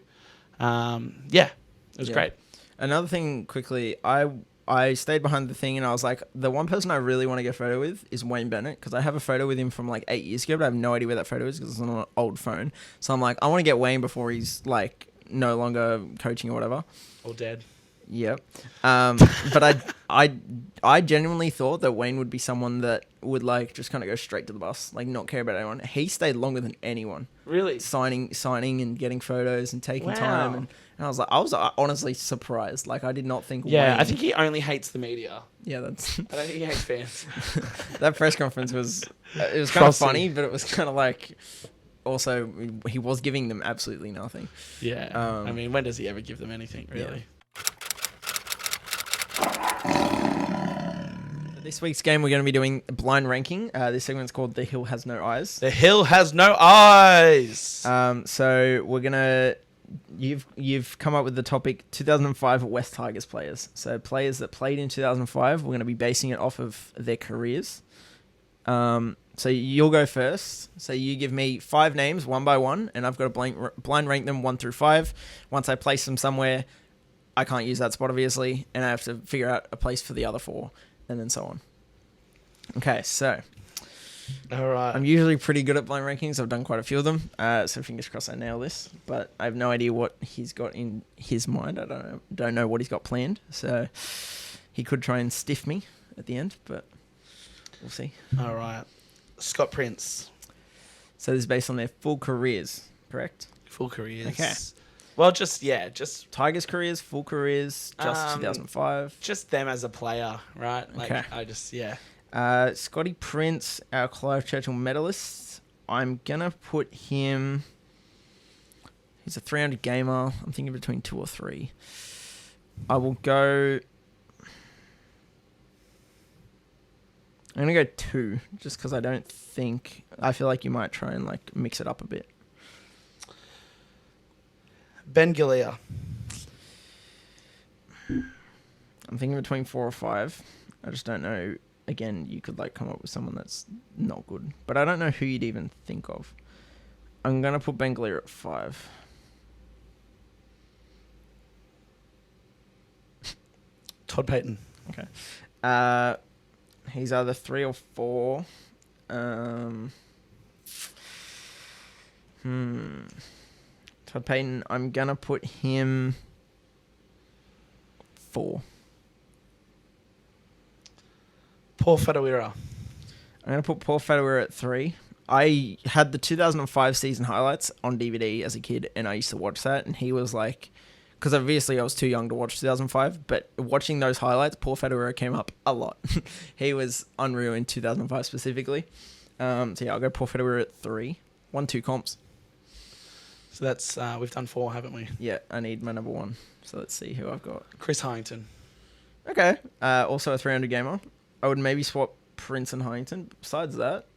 C: It was great.
B: Another thing quickly, I stayed behind the thing and I was like, the one person I really want to get a photo with is Wayne Bennett, because I have a photo with him from like 8 years ago, but I have no idea where that photo is because it's on an old phone. So I'm like, I want to get Wayne before he's like no longer coaching or whatever.
C: Or dead.
B: Yep. But I genuinely thought that Wayne would be someone that would like just kind of go straight to the bus, like not care about anyone. He stayed longer than anyone.
C: Really?
B: Signing and getting photos and taking
C: Wow.
B: time. And I was honestly surprised. Like I did not think
C: Yeah,
B: Wayne...
C: I think he only hates the media.
B: Yeah, that's...
C: I don't think he hates fans.
B: That press conference was... it was kind of
C: Frosty.
B: funny, but it was kind of like... Also, he was giving them absolutely nothing.
C: Yeah. I mean, when does he ever give them anything, really?
B: This week's game, we're going to be doing blind ranking. This segment's called The Hill Has No Eyes.
C: The hill has no eyes.
B: So we're going to... You've come up with the topic 2005 West Tigers players. So players that played in 2005, we're going to be basing it off of their careers. So you'll go first. So you give me 5 names, one by one, and I've got to blind rank them 1 through 5. Once I place them somewhere, I can't use that spot, obviously, and I have to figure out a place for the other 4, and then so on. Okay, so...
C: All right.
B: I'm usually pretty good at blind rankings. I've done quite a few of them. So fingers crossed I nail this. But I have no idea what he's got in his mind. I don't know what he's got planned. So he could try and stiff me at the end, but we'll see.
C: All right. Scott Prince.
B: So this is based on their full careers, correct?
C: Full careers.
B: Okay.
C: Well, just
B: Tigers careers, full careers, just 2005.
C: just them as a player, right? Like
B: Okay.
C: I just
B: Scotty Prince, our Clive Churchill medalist. I'm gonna put him. He's a 300 gamer. I'm thinking between 2 or 3. I will go. I'm gonna go 2, just because I feel like you might try and like mix it up a bit.
C: Ben Galea.
B: I'm thinking between 4 or 5. I just don't know. Again, you could like come up with someone that's not good, but I don't know who you'd even think of. I'm gonna put Ben Galea at 5.
C: Todd Payton.
B: Okay. He's either 3 or 4. Todd Payton, I'm gonna put him 4.
C: Paul Fedawira.
B: I'm gonna put Paul Federer at 3. I had the 2005 season highlights on DVD as a kid, and I used to watch that, and he was like, because obviously I was too young to watch 2005, but watching those highlights, Paul Federer came up a lot. He was unreal in 2005 specifically. So yeah, I'll go Paul Federer at 3. 1-2 comps.
C: So that's we've done 4, haven't we?
B: Yeah, I need my number 1. So let's see who I've got.
C: Chris Harrington.
B: Okay. Also a 300 gamer. I would maybe swap Prince and Harrington. Besides that,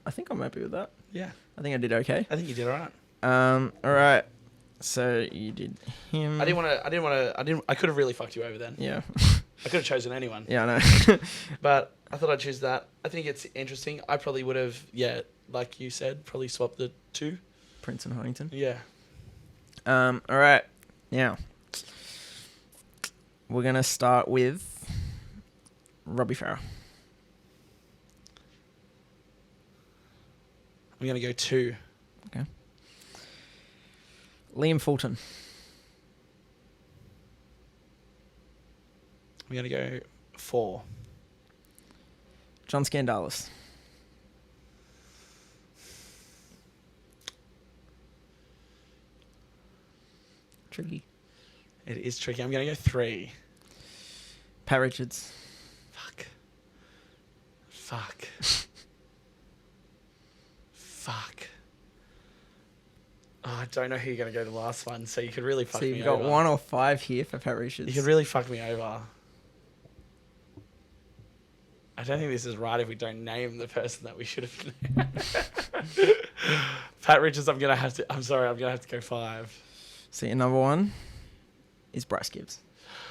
B: I think I'm happy with that.
C: Yeah,
B: I think I did okay.
C: I think you did all right.
B: All right. So you did him.
C: I could have really fucked you over then.
B: Yeah.
C: I could have chosen anyone.
B: Yeah, I know.
C: But I thought I'd choose that. I think it's interesting. I probably would have, like you said, probably swapped the 2.
B: Prince and Harrington.
C: Yeah.
B: All right. Now, we're going to start with Robbie Farah.
C: I'm going to go 2.
B: Okay. Liam Fulton.
C: I'm going to go 4.
B: John Skandalis. Tricky.
C: It is tricky. I'm going to go 3.
B: Pat Richards.
C: Fuck. Oh, I don't know who you're going to go to the last one, so you could really fuck
B: So
C: me
B: you've
C: over.
B: got 1 or 5 here for Pat Richards.
C: You could really fuck me over. I don't think this is right if we don't name the person that we should have named. Pat Richards, I'm going to have to go 5.
B: So your number 1 is Bryce Gibbs.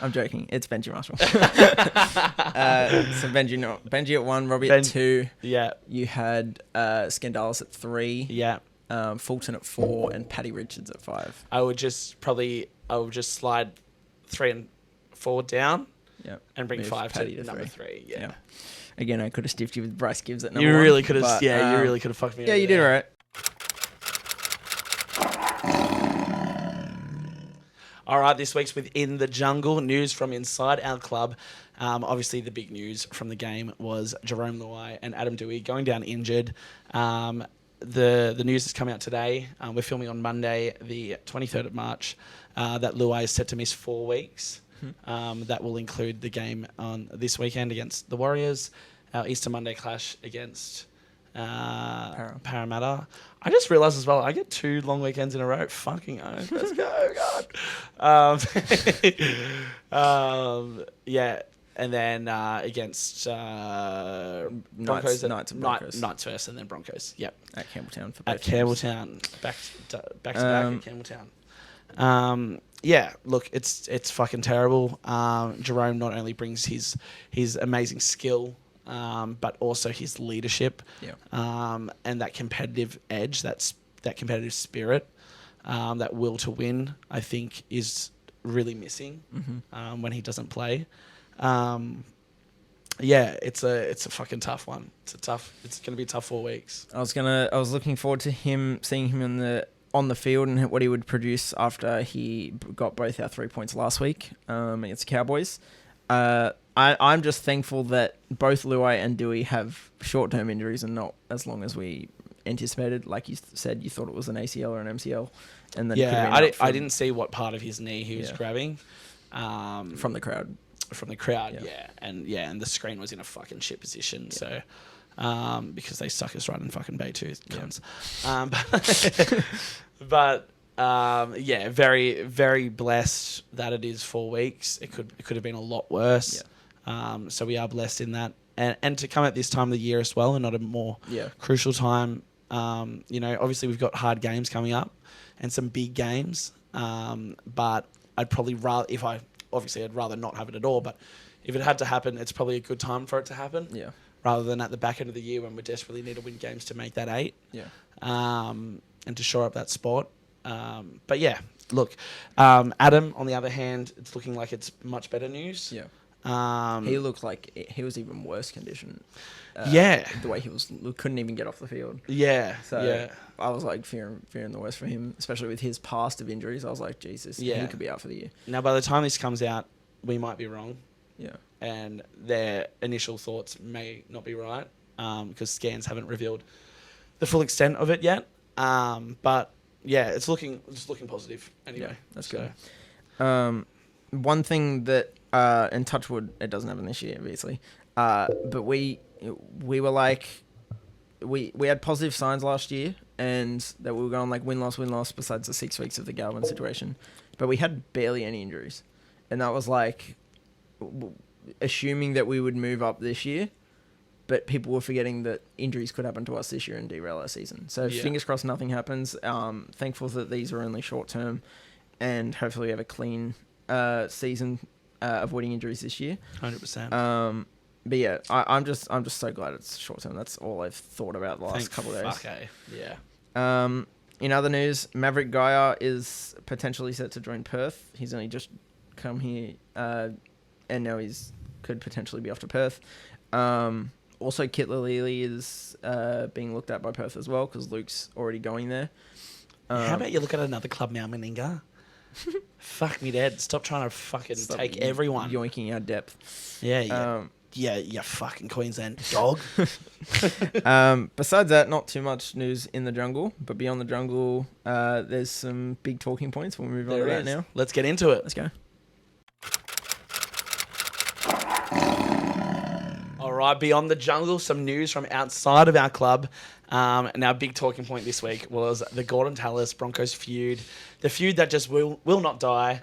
B: I'm joking. It's Benji Marshall. So Benji at 1, Robbie at 2.
C: Yeah.
B: You had Skandalis at 3.
C: Yeah.
B: Fulton at 4 and Paddy Richards at 5.
C: I would just slide 3 and 4 down.
B: Yeah.
C: And bring
B: Move
C: 5
B: Paddy
C: to number 3. Yeah.
B: Again, I could have stiffed you with Bryce Gibbs at number
C: You
B: 1.
C: really could have.
B: but,
C: You really could have fucked me.
B: Yeah,
C: over
B: you did
C: there.
B: all right.
C: All right, this week's Within the Jungle, news from inside our club. Obviously, the big news from the game was Jerome Luai and Adam Dewey going down injured. The news has come out today. We're filming on Monday, the 23rd of March, that Luai is set to miss 4 weeks. That will include the game on this weekend against the Warriors, our Easter Monday clash against Parramatta. I just realised as well, I get 2 long weekends in a row. Fucking oath. Let's go, God. Yeah, and then against Broncos,
B: Knights and Broncos.
C: Knights first, and then Broncos. Yep,
B: At Campbelltown for both
C: at
B: teams.
C: Campbelltown, back to back at Campbelltown. Yeah, look, it's fucking terrible. Jerome not only brings his amazing skill, but also his leadership, and that competitive edge, that competitive spirit, that will to win, I think is really missing when he doesn't play. Yeah, it's a fucking tough one. It's going to be a tough 4 weeks.
B: I was looking forward to seeing him on the field and what he would produce after he got both our 3 points last week against the Cowboys. I'm just thankful that both Luai and Dewey have short-term injuries and not as long as we anticipated. Like you said, you thought it was an ACL or an MCL, and then
C: I didn't see what part of his knee he was grabbing.
B: From the crowd.
C: From the crowd, and the screen was in a fucking shit position. So. Because they suck us right in fucking bay too, cunts. But very, very blessed that it is 4 weeks. It could have been a lot worse. Yeah. So we are blessed in that, and to come at this time of the year as well, and not a more crucial time. Obviously we've got hard games coming up, and some big games. But I'd probably I'd rather not have it at all. But if it had to happen, it's probably a good time for it to happen. Yeah. Rather than at the back end of the year when we desperately need to win games to make that 8. Yeah. And to shore up that spot. But yeah, look, Adam, on the other hand, it's looking like it's much better news. Yeah.
B: He looked like he was even worse condition.
C: The
B: way he couldn't even get off the field.
C: Yeah.
B: So I was like fearing the worst for him, especially with his past of injuries. I was like, Jesus, he could be out for the year.
C: Now, by the time this comes out, we might be wrong.
B: Yeah.
C: And their initial thoughts may not be right because scans haven't revealed the full extent of it yet. But yeah, it's looking positive anyway.
B: Yeah, that's good. One thing that in Touchwood, it doesn't happen this year, obviously. But we were like, we had positive signs last year, and that we were going like win loss. Besides the 6 weeks of the Galvin situation, but we had barely any injuries, and that was like. Assuming that we would move up this year, but people were forgetting that injuries could happen to us this year and derail our season. So fingers crossed nothing happens. Thankful that these are only short term, and hopefully we have a clean season avoiding injuries this year.
C: 100%.
B: But yeah, I'm just so glad it's short term. That's all I've thought about the last couple of days.
C: Okay. Yeah.
B: In other news, Maverick Gaia is potentially set to join Perth. He's only just come here. And now could potentially be off to Perth. Also, Kit Lilly is being looked at by Perth as well because Luke's already going there.
C: How about you look at another club now, Meninga? Fuck me dead. Stop trying to fucking take everyone.
B: Yoinking our depth.
C: Yeah. You fucking Queensland dog.
B: Besides that, not too much news in the jungle. But beyond the jungle, there's some big talking points. We'll move on to that now.
C: Let's get into it.
B: Let's go.
C: All right, beyond the jungle, some news from outside of our club. And our big talking point this week was the Gordon Tallis Broncos feud. The feud that just will not die.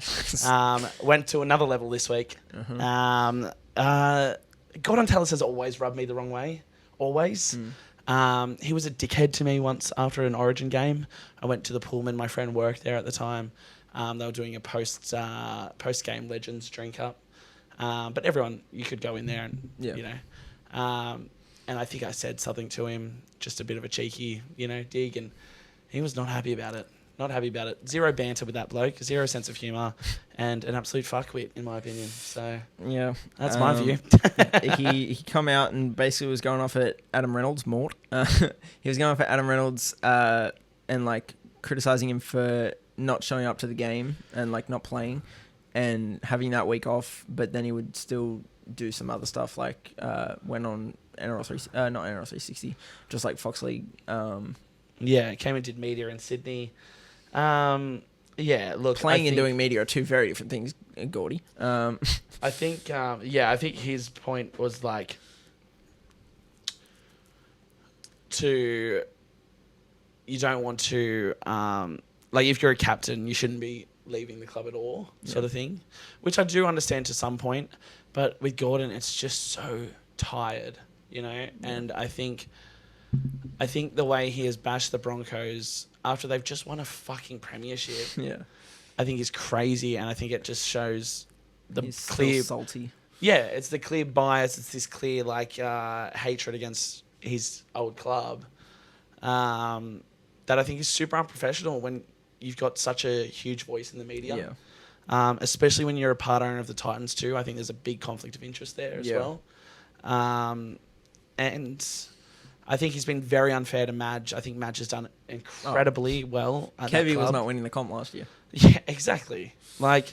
C: Went to another level this week. Gordon Tallis has always rubbed me the wrong way. Always. He was a dickhead to me once after an Origin game. I went to the Pullman. My friend worked there at the time. They were doing a post-game Legends drink up. But everyone, you could go in there and, and I think I said something to him, just a bit of a cheeky, dig, and he was not happy about it. Not happy about it. Zero banter with that bloke, zero sense of humour, and an absolute fuckwit, in my opinion. So,
B: yeah,
C: that's my view.
B: he come out and basically was going off at Adam Reynolds, Mort. He was going off at Adam Reynolds and, like, criticising him for not showing up to the game and, like, not playing. And having that week off, but then he would still do some other stuff, like went on not NRL360, just like Fox League.
C: Came and did media in Sydney. Look,
B: playing and doing media are two very different things, Gordy.
C: I think his point was like you don't want to like if you're a captain, you shouldn't be leaving the club at all, sort of thing, which I do understand to some point, but with Gordon, it's just so tired, and I think the way he has bashed the Broncos after they've just won a fucking premiership, I think is crazy, and I think it just shows
B: he's clear salty.
C: Yeah, it's the clear bias. It's this clear hatred against his old club that I think is super unprofessional when you've got such a huge voice in the media, especially when you're a part owner of the Titans too. I think there's a big conflict of interest there as well. And I think he's been very unfair to Madge. I think Madge has done incredibly well at that
B: Kevy
C: club.
B: was not winning the comp last year.
C: Yeah, exactly. I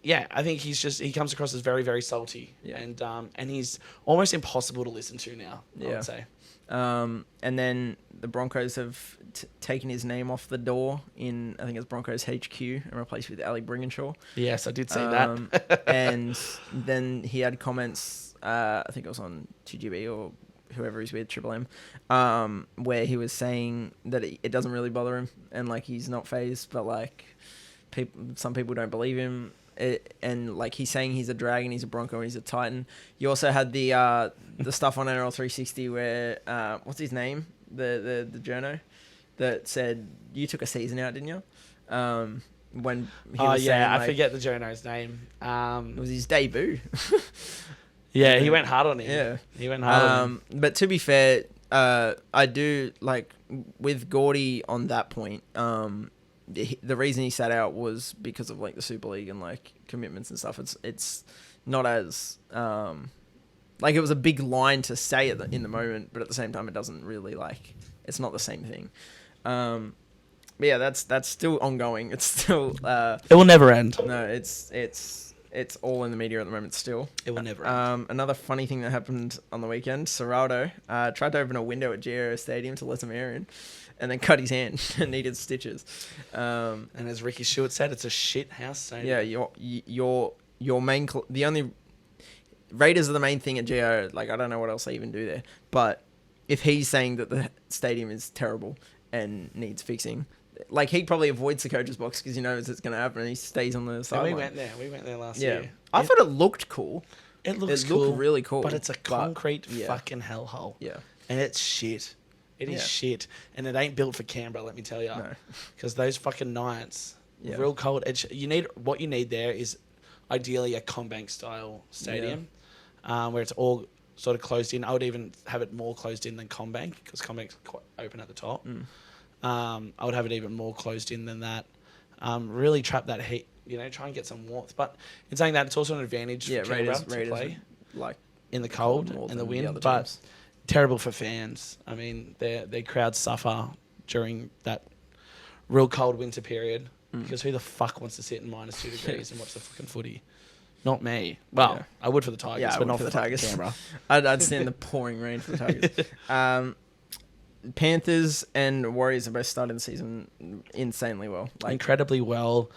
C: think he comes across as very, very salty, and he's almost impossible to listen to now. I would say.
B: And then the Broncos have taken his name off the door in, I think it's Broncos HQ, and replaced with Ali Brigginshaw.
C: Yes, I did see that.
B: And then he had comments, I think it was on 2GB or whoever he's with, Triple M, where he was saying that it doesn't really bother him, and like he's not phased, but like some people don't believe him. And like he's saying he's a Dragon, he's a Bronco, and he's a Titan. You also had the stuff on NRL 360 where what's his name, the journo that said you took a season out, didn't you? When he was saying,
C: I
B: like,
C: forget the journo's name.
B: it was his debut.
C: Yeah, he went hard on him.
B: Yeah,
C: he went hard on him.
B: But to be fair, I do like with Gordy on that point. The reason he sat out was because of like the Super League and like commitments and stuff. It's not as like it was a big line to say in the moment, but at the same time, it doesn't really like it's not the same thing. But yeah, that's still ongoing. It's still
C: It will never end.
B: no, it's all in the media at the moment still.
C: It will never end.
B: Another funny thing that happened on the weekend, Serraldo tried to open a window at GO Stadium to let some air in, and then cut his hand and needed stitches.
C: And as Ricky Stewart said, it's a shit house stadium.
B: Yeah, your main the only Raiders are the main thing at GO. Like I don't know what else they even do there. But if he's saying that the stadium is terrible and needs fixing, like he probably avoids the coach's box because he knows it's going to happen, and he stays on the sideline.
C: We went there last year.
B: I thought it looked cool.
C: It looks
B: It
C: cool,
B: looked really cool,
C: but it's a
B: but,
C: concrete
B: yeah.
C: fucking hellhole.
B: Yeah.
C: And it's shit. It is
B: Yeah.
C: shit, and it ain't built for Canberra. Let me tell you,
B: No.
C: because those fucking nights,
B: Yeah.
C: real cold. What you need there is ideally a Combank style stadium, where it's all sort of closed in. I would even have it more closed in than Combank because Combank's quite open at the top. I would have it even more closed in than that. Really trap that heat. Try and get some warmth. But in saying that, it's also an advantage for Canberra to play
B: like
C: in the cold
B: more
C: and
B: than
C: the
B: the
C: wind.
B: other
C: But
B: teams.
C: terrible for fans. I mean, their crowds suffer during that real cold winter period because who the fuck wants to sit in -2 degrees and watch the fucking footy? Not me. Well,
B: Yeah.
C: I would for the Tigers,
B: Yeah, I
C: but
B: would
C: not
B: for
C: for
B: the Tigers.
C: Canberra.
B: I'd stand the pouring rain for the Tigers. Panthers and Warriors are both starting the season insanely well. Like
C: Incredibly well.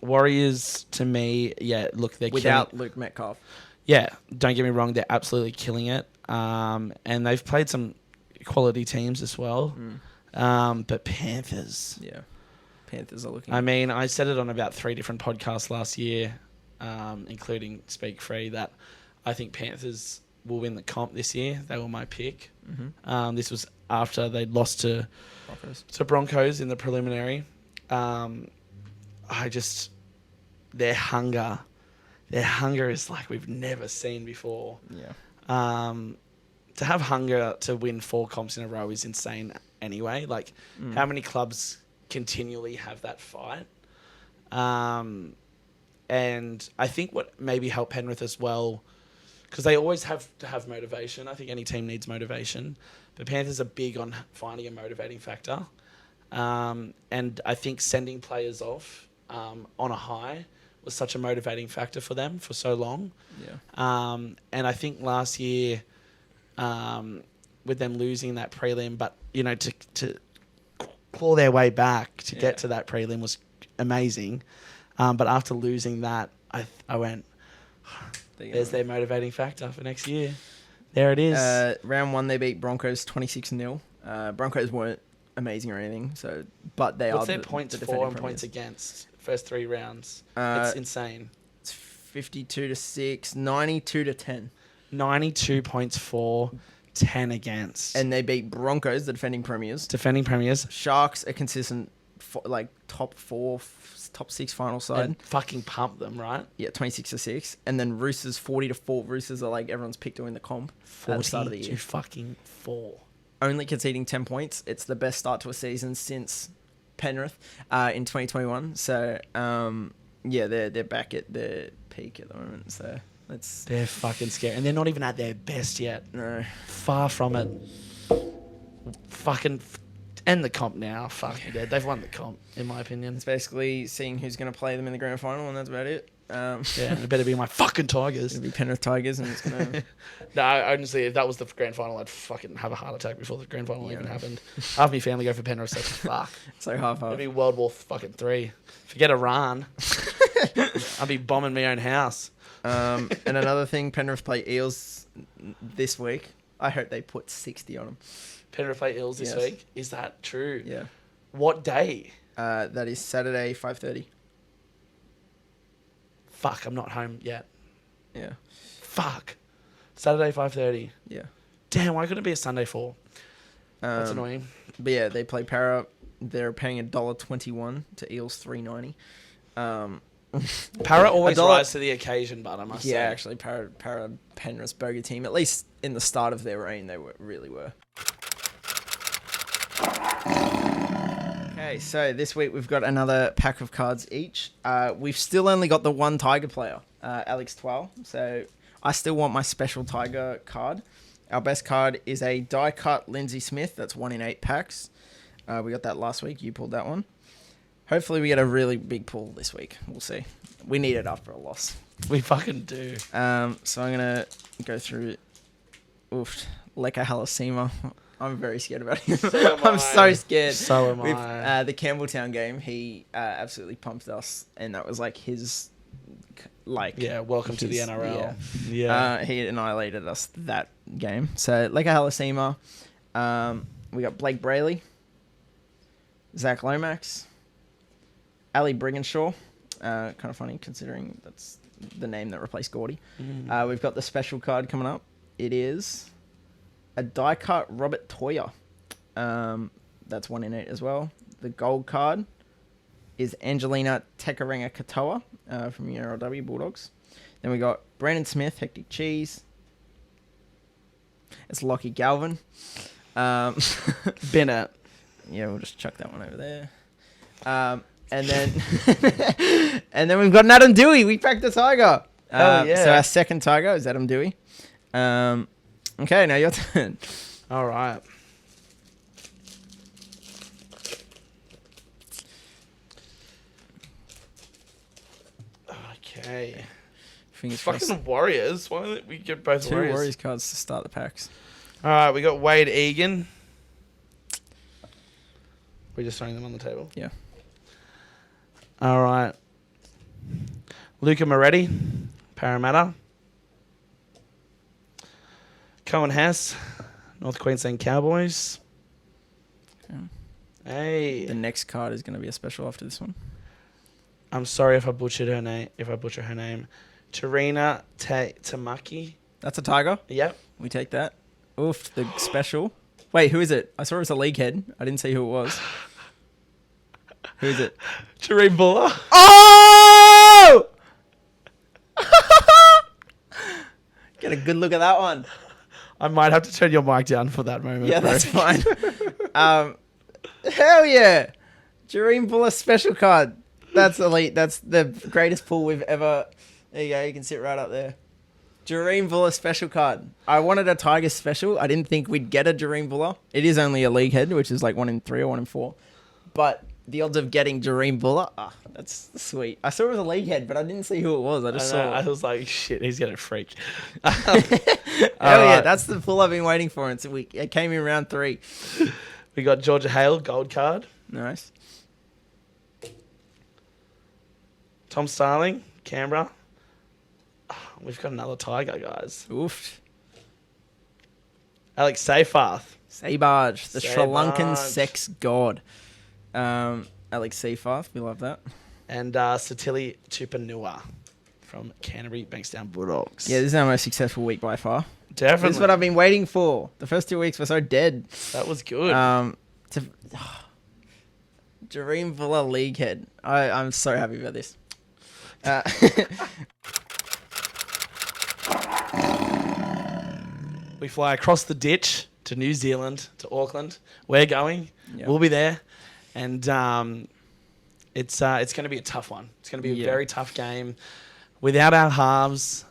C: Warriors, to me, look, they're
B: without
C: killing.
B: Luke Metcalf.
C: Yeah, don't get me wrong, they're absolutely killing it. And they've played some quality teams as well. But Panthers.
B: Yeah. Panthers are looking.
C: I mean, I said it on about 3 different podcasts last year, including Speak Free, that I think Panthers will win the comp this year. They were my pick. This was after they'd lost to Broncos in the preliminary. Their hunger is like we've never seen before.
B: Yeah.
C: To have hunger to win 4 comps in a row is insane anyway. Like, how many clubs continually have that fight? And I think what maybe helped Penrith as well, because they always have to have motivation. I think any team needs motivation. But Panthers are big on finding a motivating factor. And I think sending players off on a high was such a motivating factor for them for so long.
B: Yeah.
C: And I think last year, with them losing that prelim, but to claw their way back to get to that prelim was amazing. But after losing that, I went, there's their motivating factor for next year. There it is.
B: Round 1, they beat Broncos 26-0. Broncos weren't amazing or anything, but they
C: What's
B: are
C: their
B: the
C: points
B: defending
C: for and
B: premiers.
C: points against? First 3 rounds. It's insane.
B: It's 52-6, 92-10.
C: 92 points for, 10 against.
B: And they beat Broncos, the defending premiers.
C: Defending premiers.
B: Sharks, a consistent top 4, top 6 final side.
C: And fucking pump them, right?
B: Yeah, 26-6. And then Roosters 40-4. Roosters are like everyone's picked to win the comp at the start of the year.
C: 42-4.
B: Only conceding 10 points. It's the best start to a season since Penrith in 2021. So, they're back at their peak at the moment. So,
C: They're fucking scary. And they're not even at their best yet.
B: No.
C: Far from it. Fucking end the comp now. Fuck, they've won the comp, in my opinion.
B: It's basically seeing who's going to play them in the grand final, and that's about it. Yeah,
C: it better be my fucking Tigers.
B: It'll be Penrith Tigers, and it's gonna.
C: No, honestly, if that was the grand final, I'd fucking have a heart attack before the grand final even happened. Half my family go for Penrith, so fuck.
B: So half.
C: It'd be World War fucking 3. Forget Iran. I'd be bombing my own house.
B: And another thing, Penrith play Eels this week. I hope they put 60 on them.
C: Penrith play Eels this week. Is that true?
B: Yeah.
C: What day?
B: That is Saturday, 5:30.
C: Fuck, I'm not home yet.
B: Yeah.
C: Fuck. Saturday, 5:30.
B: Yeah.
C: Damn, why couldn't it be a Sunday 4? That's annoying.
B: But yeah, they play Para. They're paying $1.21 to Eels $3.90.
C: Para always rise to the occasion, but I must say.
B: Yeah, actually, Para Penrith's bogey team. At least in the start of their reign, they really were. Okay, so this week we've got another pack of cards each. We've still only got the one Tiger player, Alex Twal. So I still want my special Tiger card. Our best card is a die-cut Lindsay Smith. That's 1 in 8 packs. We got that last week. You pulled that one. Hopefully we get a really big pull this week. We'll see. We need it after a loss.
C: We fucking do.
B: So I'm going to go through... Oof. Leka Halasima. I'm very scared about him. I'm so scared.
C: So am
B: With
C: I.
B: the Campbelltown game, he absolutely pumped us. And that was like his...
C: Yeah, welcome to the
B: his-
C: NRL.
B: Yeah.
C: Yeah.
B: He annihilated us that game. So Leka Halasima. We got Blake Brayley. Zach Lomax. Ali Brigginshaw. Kind of funny considering that's the name that replaced Gordy. We've got the special card coming up. It is a die-cut Robert Toyer. That's 1 in 8 as well. The gold card is Angelina Tekarenga Katoa from UNRLW Bulldogs. Then we got Brandon Smith, Hectic Cheese. It's Lockie Galvin.
C: Bennett.
B: Yeah, we'll just chuck that one over there. And then and then we've got an Adam Dewey. We packed a Tiger.
C: Hell yeah.
B: So our second Tiger is Adam Dewey. Okay, now your turn.
C: All right. Okay.
B: Fingers crossed.
C: Fucking Warriors. Why don't we get both
B: Two
C: Warriors?
B: Warriors cards to start the packs.
C: All right, we got Wade Egan. We're just throwing them on the table.
B: Yeah.
C: All right. Luca Moretti, Parramatta. Cohen Hess, North Queensland Cowboys.
B: Okay.
C: Hey.
B: The next card is going to be a special after this one.
C: I'm sorry if I butchered her name. Tarina Tamaki.
B: That's a Tiger.
C: Yep.
B: We take that. Oof, the special. Wait, who is it? I saw it was a league head. I didn't see who it was. Who is it?
C: Jareen Buller.
B: Oh! Get a good look at that one.
C: I might have to turn your mic down for that moment.
B: Yeah,
C: bro.
B: that's fine. Hell yeah. Jareen Buller special card. That's elite. That's the greatest pull we've ever... There you go. You can sit right up there. Jareen Buller special card. I wanted a Tigers special. I didn't think we'd get a Jareen Buller. It is only a league head, which is like 1 in 3 or 1 in 4. But the odds of getting Jareen Buller, that's sweet. I saw it was a league head, but I didn't see who it was. I just saw
C: I
B: it.
C: was like, shit, he's going to freak.
B: Hell yeah, that's the pull I've been waiting for. It came in round 3.
C: We got Georgia Hale, gold card.
B: Nice.
C: Tom Starling, Canberra. We've got another Tiger, guys.
B: Oof.
C: Alex Seyfarth.
B: Sabaj, the Sri Lankan
C: Sabaj.
B: sex god. Alex Seyfarth, we love that.
C: And Satili Tupanua from Canterbury Bankstown Bulldogs.
B: Yeah, this is our most successful week by far.
C: Definitely.
B: This is what I've been waiting for. The first 2 weeks were so dead.
C: That was good.
B: Jareen Buller league head. I'm so happy about this.
C: We fly across the ditch to New Zealand, to Auckland. We're going.
B: Yep.
C: We'll be there. And it's going to be a tough one. It's going to be a very tough game. Without our halves,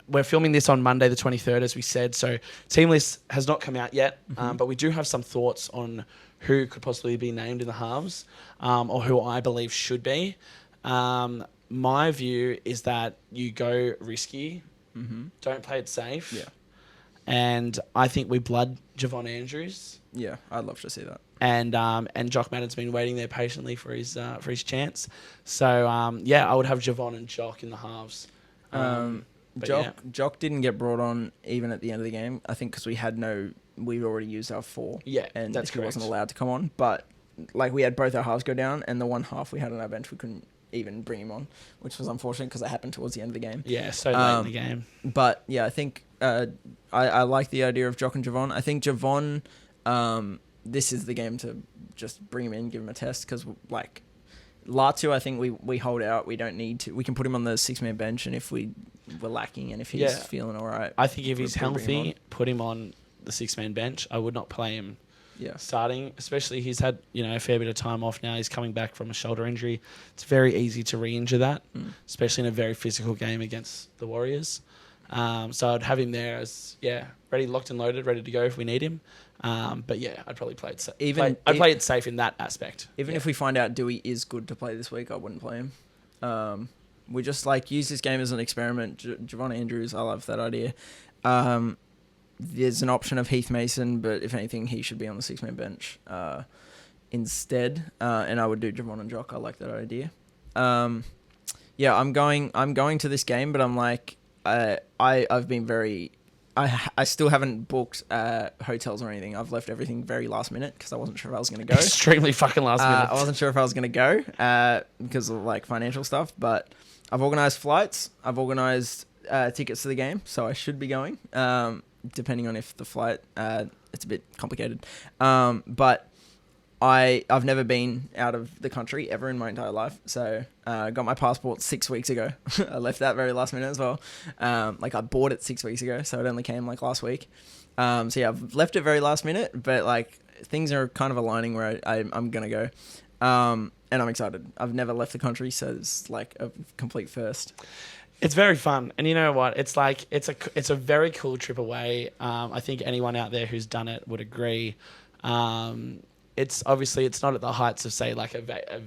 C: we're filming this on Monday the 23rd, as we said. So team list has not come out yet. But we do have some thoughts on who could possibly be named in the halves or who I believe should be. my view is that you go risky,
B: Mm-hmm.
C: don't play it safe.
B: Yeah.
C: And I think we blood Javon Andrews.
B: Yeah, I'd love to see that.
C: And Jock Madden's been waiting there patiently for his chance. So I would have Javon and Jock in the halves.
B: Jock didn't get brought on even at the end of the game. I think because we'd already used our 4.
C: Yeah,
B: and
C: that's
B: he wasn't
C: correct.
B: allowed to come on. But like we had both our halves go down, and the one half we had on our bench we couldn't even bring him on, which was unfortunate because it happened towards the end of the game.
C: Yeah, so late in the game.
B: But yeah, I think I like the idea of Jock and Javon. I think Javon, this is the game to just bring him in, give him a test, because like Latu, I think we hold out. We don't need to. We can put him on the 6-man bench, and if we're lacking, and if he's feeling all right,
C: I think if he's
B: bring him
C: healthy, put him on the 6-man bench. I would not play him starting, especially he's had a fair bit of time off now. He's coming back from a shoulder injury. It's very easy to re-injure that, especially in a very physical game against the Warriors. So I'd have him there as ready, locked and loaded, ready to go if we need him. But yeah, I'd probably play it safe. I'd play it safe in that aspect.
B: Even if we find out Dewey is good to play this week, I wouldn't play him. We just use this game as an experiment. Javon Andrews, I love that idea. There's an option of Heath Mason, but if anything, he should be on the 6-man bench instead. And I would do Javon and Jock. I like that idea. I'm going to this game, but I'm like, I've been very. I still haven't booked hotels or anything. I've left everything very last minute because I wasn't sure if I was going to go.
C: Extremely fucking last minute.
B: I wasn't sure if I was going to go because of financial stuff, but I've organised flights. I've organised tickets to the game, so I should be going. Depending on if the flight, it's a bit complicated. But I've never been out of the country ever in my entire life. So I got my passport 6 weeks ago. I left that very last minute as well. I bought it 6 weeks ago, so it only came last week. I've left it very last minute, but things are kind of aligning where I'm going to go. And I'm excited. I've never left the country, so it's a complete first.
C: It's very fun, and you know what? It's it's a very cool trip away. I think anyone out there who's done it would agree. It's obviously it's not at the heights of say a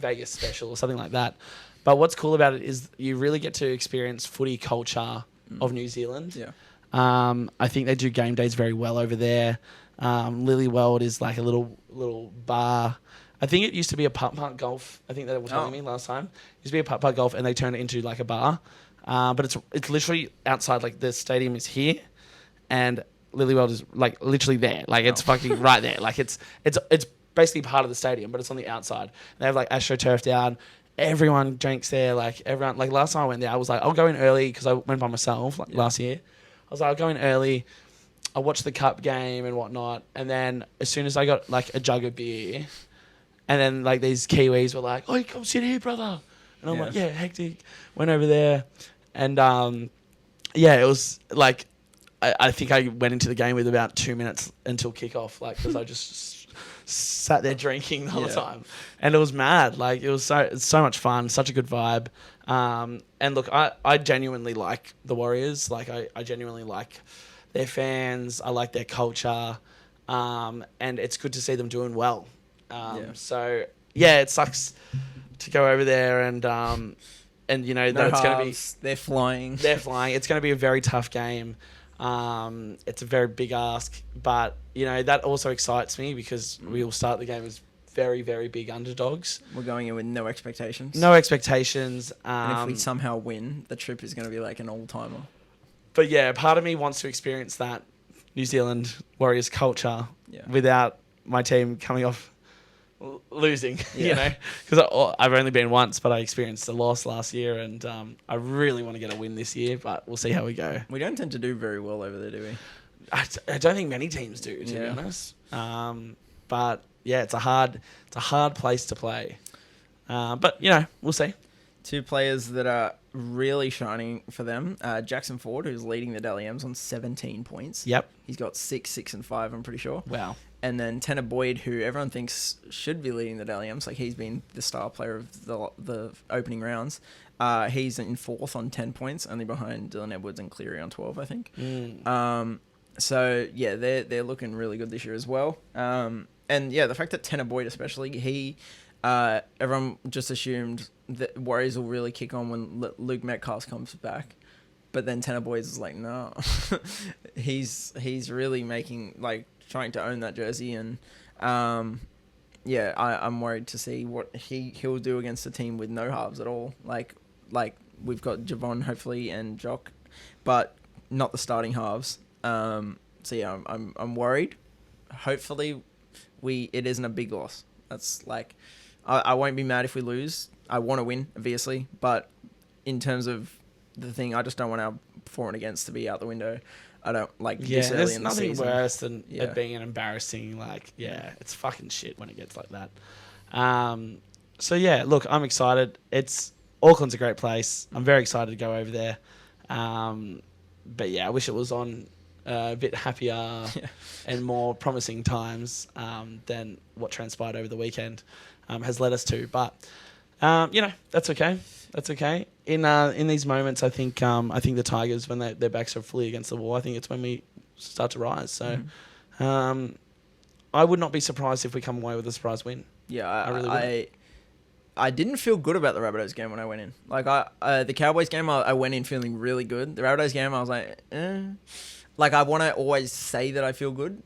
C: Vegas special or something like that, but what's cool about it is you really get to experience footy culture of New Zealand.
B: Yeah.
C: I think they do game days very well over there. Lily World is a little bar. I think it used to be a putt-putt golf. I think they were telling me last time. It used to be a putt-putt golf, and they turned it into a bar. But it's literally outside. The stadium is here, and Lily World is literally there. It's fucking right there. It's basically part of the stadium, but it's on the outside. They have AstroTurf down. Everyone drinks there. Everyone. Last time I went there, I was I'll go in early because I went by myself last year. I was I'll go in early. I'll watch the cup game and whatnot, and then as soon as I got a jug of beer. And then these Kiwis were "Oh, you come sit here, brother." And I'm yeah, hectic. Went over there, and it was I think I went into the game with about 2 minutes until kickoff, because I just sat there drinking the whole time, and it was mad. It was so much fun, such a good vibe. And look, I genuinely like the Warriors. I genuinely like their fans. I like their culture, and it's good to see them doing well. So it sucks to go over there and that it's going to be
B: they're flying.
C: It's going to be a very tough game. It's a very big ask, but that also excites me because we will start the game as very, very big underdogs.
B: We're going in with no expectations.
C: And
B: if we somehow win, the trip is going to be an all-timer.
C: But yeah, part of me wants to experience that New Zealand Warriors culture without my team coming off losing, because I've only been once, but I experienced a loss last year, and I really want to get a win this year, but we'll see how we go.
B: We don't tend to do very well over there, do we?
C: I don't think many teams do, to be honest. But yeah, it's a hard place to play. But we'll see.
B: Two players that are really shining for them. Jackson Ford, who's leading the Dally M's on 17 points.
C: Yep.
B: He's got 6, 6 and 5, I'm pretty sure.
C: Wow.
B: And then Tanner Boyd, who everyone thinks should be leading the Dally M's. He's been the star player of the opening rounds. He's in 4th on 10 points, only behind Dylan Edwards and Cleary on 12, I think. So, yeah, they're looking really good this year as well. And, yeah, the fact that Tanner Boyd especially, everyone just assumed the Warriors will really kick on when Luke Metcalf comes back. But then Tanner Boyd is like, no. he's really trying to own that jersey. And, I'm worried to see what he'll do against a team with no halves at all. Like we've got Javon, hopefully, and Jock, but not the starting halves. I'm worried. Hopefully it isn't a big loss. That's like, I won't be mad if we lose. I want to win, obviously, but in terms of the thing, I just don't want our for and against to be out the window. I don't like this early in the season.
C: There's nothing worse than it being an embarrassing, it's fucking shit when it gets like that. Look, I'm excited. Auckland's a great place. I'm very excited to go over there. But I wish it was on a bit happier and more promising times than what transpired over the weekend has led us to. But that's okay. That's okay. In these moments, I think the Tigers, when their backs are fully against the wall, I think it's when we start to rise. So I would not be surprised if we come away with a surprise win.
B: Yeah,
C: I really would.
B: I didn't feel good about the Rabbitohs game when I went in. The Cowboys game, I went in feeling really good. The Rabbitohs game, I was like, eh. I want to always say that I feel good,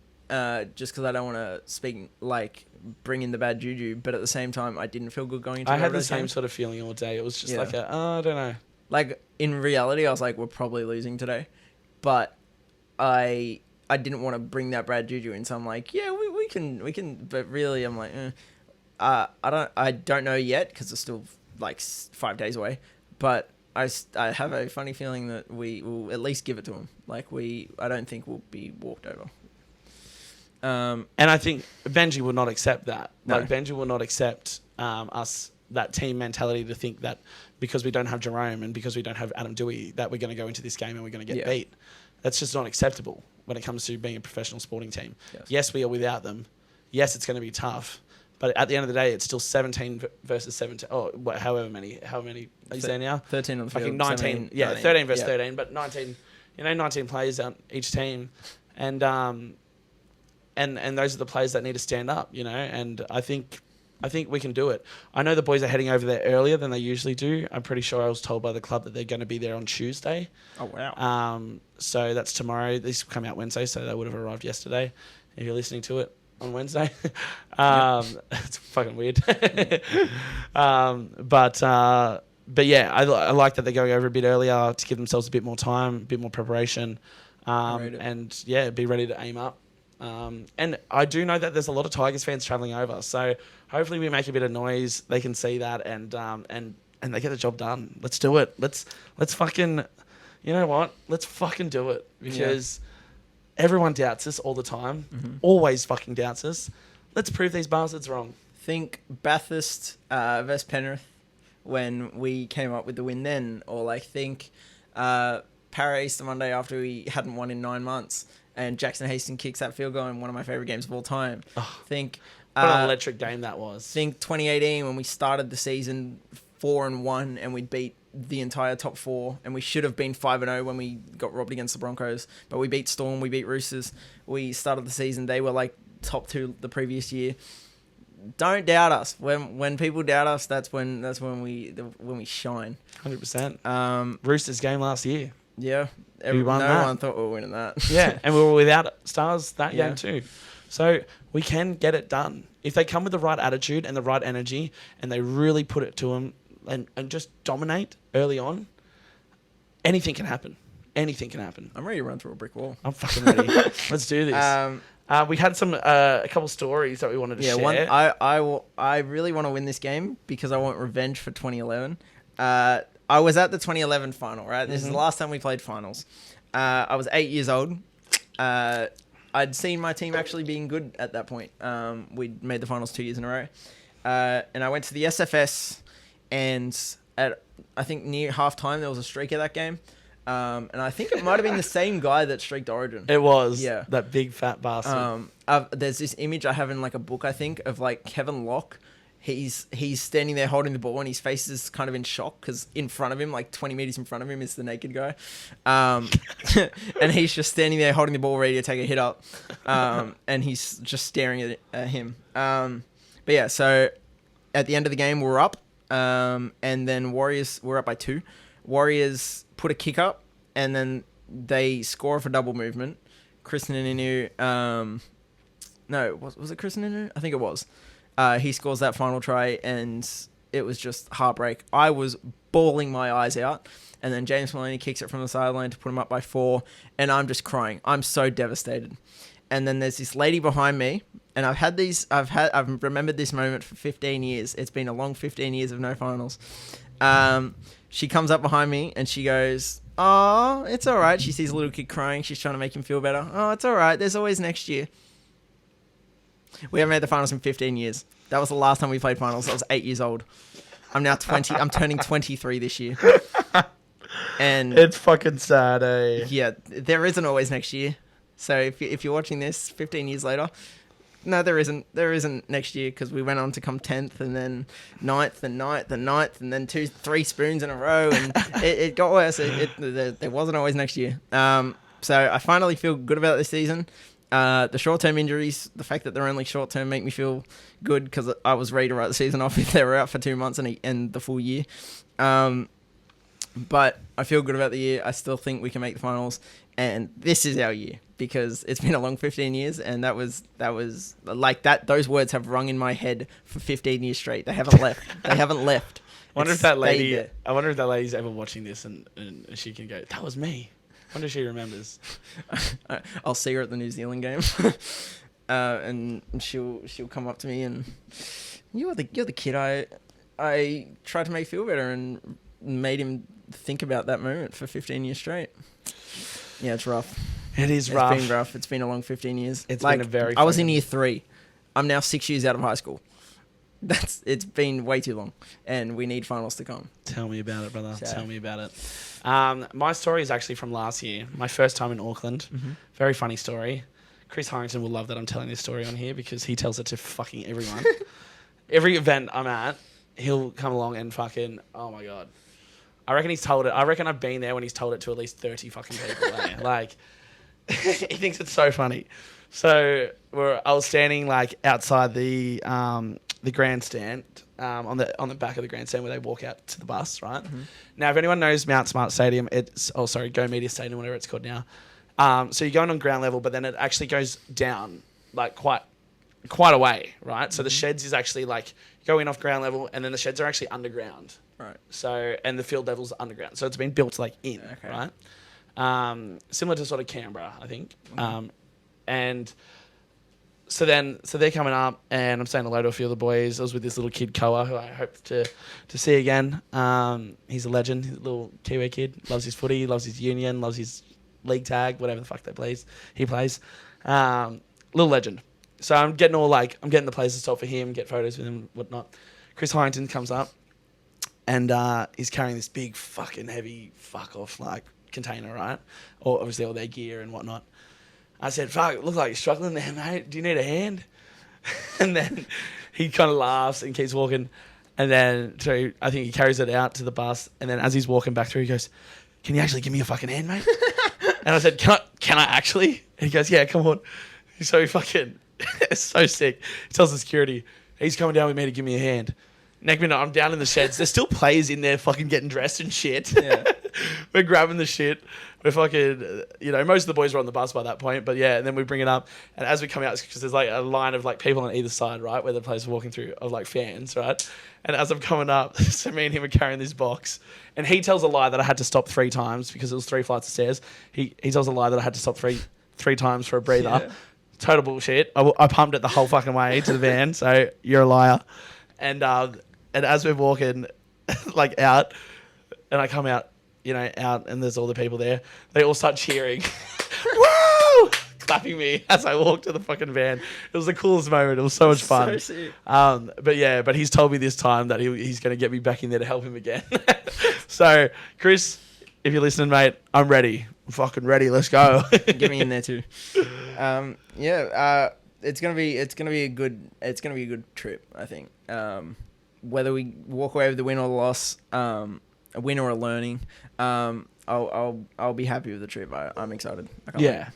B: just because I don't want to bring in the bad juju. But at the same time, I didn't feel good going into. I had the
C: same sort of feeling all day. It was just I don't know.
B: In reality, I was like, we're probably losing today, but I didn't want to bring that bad juju in. So I'm like, yeah, we can. But really, I'm like, I don't know yet because it's still 5 days away. But I have a funny feeling that we will at least give it to them. I don't think we'll be walked over.
C: And I think Benji will not accept that.
B: No.
C: Benji will not accept us, that team mentality, to think that because we don't have Jerome and because we don't have Adam Dewey, that we're going to go into this game and we're going to get beat. That's just not acceptable when it comes to being a professional sporting team. Yes, we are without them. Yes, it's going to be tough. But at the end of the day, it's still 17 versus 17. Oh, however many is there now?
B: 13 on the field.
C: 19. 13 versus 13. But 19, 19 players on each team. And those are the players that need to stand up, and I think we can do it. I know the boys are heading over there earlier than they usually do. I'm pretty sure I was told by the club that they're going to be there on Tuesday.
B: Oh, wow.
C: So that's tomorrow. This will come out Wednesday, so they would have arrived yesterday if you're listening to it on Wednesday. It's fucking weird. But I like that they're going over a bit earlier to give themselves a bit more time, a bit more preparation, and be ready to aim up. And I do know that there's a lot of Tigers fans travelling over, so hopefully we make a bit of noise. They can see that, and they get the job done. Let's do it. Let's fucking, let's fucking do it, because everyone doubts us all the time. Always fucking doubts us. Let's prove these bastards wrong.
B: Think Bathurst versus Penrith when we came up with the win then, or think Para Easter Monday after we hadn't won in 9 months. And Jackson Hastings kicks that field goal in one of my favourite games of all time.
C: What an electric game that was.
B: Think 2018 when we started the season 4-1 and we beat the entire top 4, and we should have been 5-0 when we got robbed against the Broncos. But we beat Storm, we beat Roosters. We started the season, they were top 2 the previous year. Don't doubt us. When people doubt us, that's when we shine.
C: 100%. Roosters game last year.
B: Yeah.
C: We won that.
B: No one thought we were winning that.
C: Yeah, and we were without stars that game too. So we can get it done. If they come with the right attitude and the right energy and they really put it to them and just dominate early on, anything can happen. Anything can happen.
B: I'm ready to run through a brick wall.
C: I'm fucking ready. Let's do this. We had a couple stories that we wanted to share.
B: I really want to win this game because I want revenge for 2011. I was at the 2011 final, right? This is the last time we played finals. I was 8 years old. I'd seen my team actually being good at that point. We'd made the finals 2 years in a row. And I went to the SFS, and at, I think, near halftime, there was a streak of that game. And I think it might have been the same guy that streaked Origin.
C: It was.
B: Yeah.
C: That big fat bastard.
B: There's this image I have in a book, I think, of Kevin Locke. He's standing there holding the ball and his face is kind of in shock because in front of him, 20 meters in front of him, is the naked guy. And he's just standing there holding the ball ready to take a hit up. And he's just staring at him. So at the end of the game, we're up. and then Warriors were up by 2. Warriors put a kick up, and then they score for double movement. Chris Ninu, no, was it Chris Ninu? I think it was. He scores that final try, and it was just heartbreak. I was bawling my eyes out, and then James Maloney kicks it from the sideline to put him up by 4, and I'm just crying. I'm so devastated. And then there's this lady behind me, and I've remembered this moment for 15 years. It's been a long 15 years of no finals. She comes up behind me and she goes, "Oh, it's all right." She sees a little kid crying. She's trying to make him feel better. "Oh, it's all right. There's always next year." We haven't made the finals in 15 years. That was the last time we played finals. I was 8 years old. I'm now 20. I'm turning 23 this year. And
C: it's fucking sad, eh?
B: yeah, there isn't always next year. So if you're watching this 15 years later, no, there isn't. There isn't next year because we went on to come 10th and then 9th and 9th and 9th and then 3 spoons in a row, and it got worse. There wasn't always next year. So I finally feel good about this season. The short-term injuries, the fact that they're only short-term, make me feel good because I was ready to write the season off if they were out for 2 months and the full year. But I feel good about the year. I still think we can make the finals, and this is our year because it's been a long 15 years, and that was like that. Those words have rung in my head for 15 years straight. They haven't left. They haven't left.
C: I wonder if that lady's ever watching this and she can go, "That was me." I wonder if she remembers.
B: I'll see her at the New Zealand game, and she'll come up to me and you're the kid I tried to make feel better and made him think about that moment for 15 years straight. Yeah, it's rough.
C: It is rough.
B: It's been rough. It's been a long 15 years.
C: It's been a very.
B: I was in year 3. I'm now 6 years out of high school. It's been way too long, and we need finals to come.
C: Tell me about it, brother. So. Tell me about it. My story is actually from last year. My first time in Auckland. Mm-hmm. Very funny story. Chris Harrington will love that I'm telling this story on here because he tells it to fucking everyone. Every event I'm at, he'll come along and fucking, oh my God. I reckon he's told it. I reckon I've been there when he's told it to at least 30 fucking people. Like, he thinks it's so funny. So I was standing like outside the grandstand, on the back of the grandstand where they walk out to the bus, right? Mm-hmm. Now, if anyone knows Mount Smart Stadium, Go Media Stadium, whatever it's called now. So you're going on ground level, but then it actually goes down like quite a way, right? Mm-hmm. So the sheds is actually like going off ground level, and then the sheds are actually underground.
B: Right. So,
C: and the field level's underground. So it's been built like in, okay. Right? Similar to sort of Canberra, I think. Mm-hmm. And so they're coming up, and I'm saying hello to a few of the boys. I was with this little kid, Koa, who I hope to see again. He's a legend. He's a little Kiwi kid. Loves his footy, loves his union, loves his league tag, whatever the fuck he plays. Little legend. So I'm getting the places to talk for him, get photos with him, whatnot. Chris Harrington comes up, and he's carrying this big fucking heavy fuck off like container, right? Or obviously all their gear and whatnot. I said, "Fuck, it looks like you're struggling there, mate. Do you need a hand?" And then he kind of laughs and keeps walking. And then so I think he carries it out to the bus. And then as he's walking back through, he goes, "Can you actually give me a fucking hand, mate?" And I said, Can I actually? And he goes, "Yeah, come on." So he fucking, it's so sick. He tells the security, he's coming down with me to give me a hand. Next minute, I'm down in the sheds. There's still players in there fucking getting dressed and shit. Yeah. We're grabbing the shit. We're fucking, most of the boys were on the bus by that point. But yeah, and then we bring it up. And as we come out, because there's like a line of like people on either side, right, where the players are walking through, of like fans, right? And as I'm coming up, so me and him are carrying this box. And he tells a lie that I had to stop 3 times because it was 3 flights of stairs. He tells a lie that I had to stop three times for a breather. Yeah. Total bullshit. I pumped it the whole fucking way to the van. So you're a liar. And as we're walking like out, and I come out, out, and there's all the people there. They all start cheering. Woo! Clapping me as I walk to the fucking van. It was the coolest moment. It was so much fun. So sick. But he's told me this time that he's going to get me back in there to help him again. So, Chris, if you're listening, mate, I'm ready. I'm fucking ready. Let's go.
B: Get me in there too. It's gonna be a good trip, I think. Whether we walk away with the win or the loss, a win or a learning, I'll be happy with the trip. I'm excited.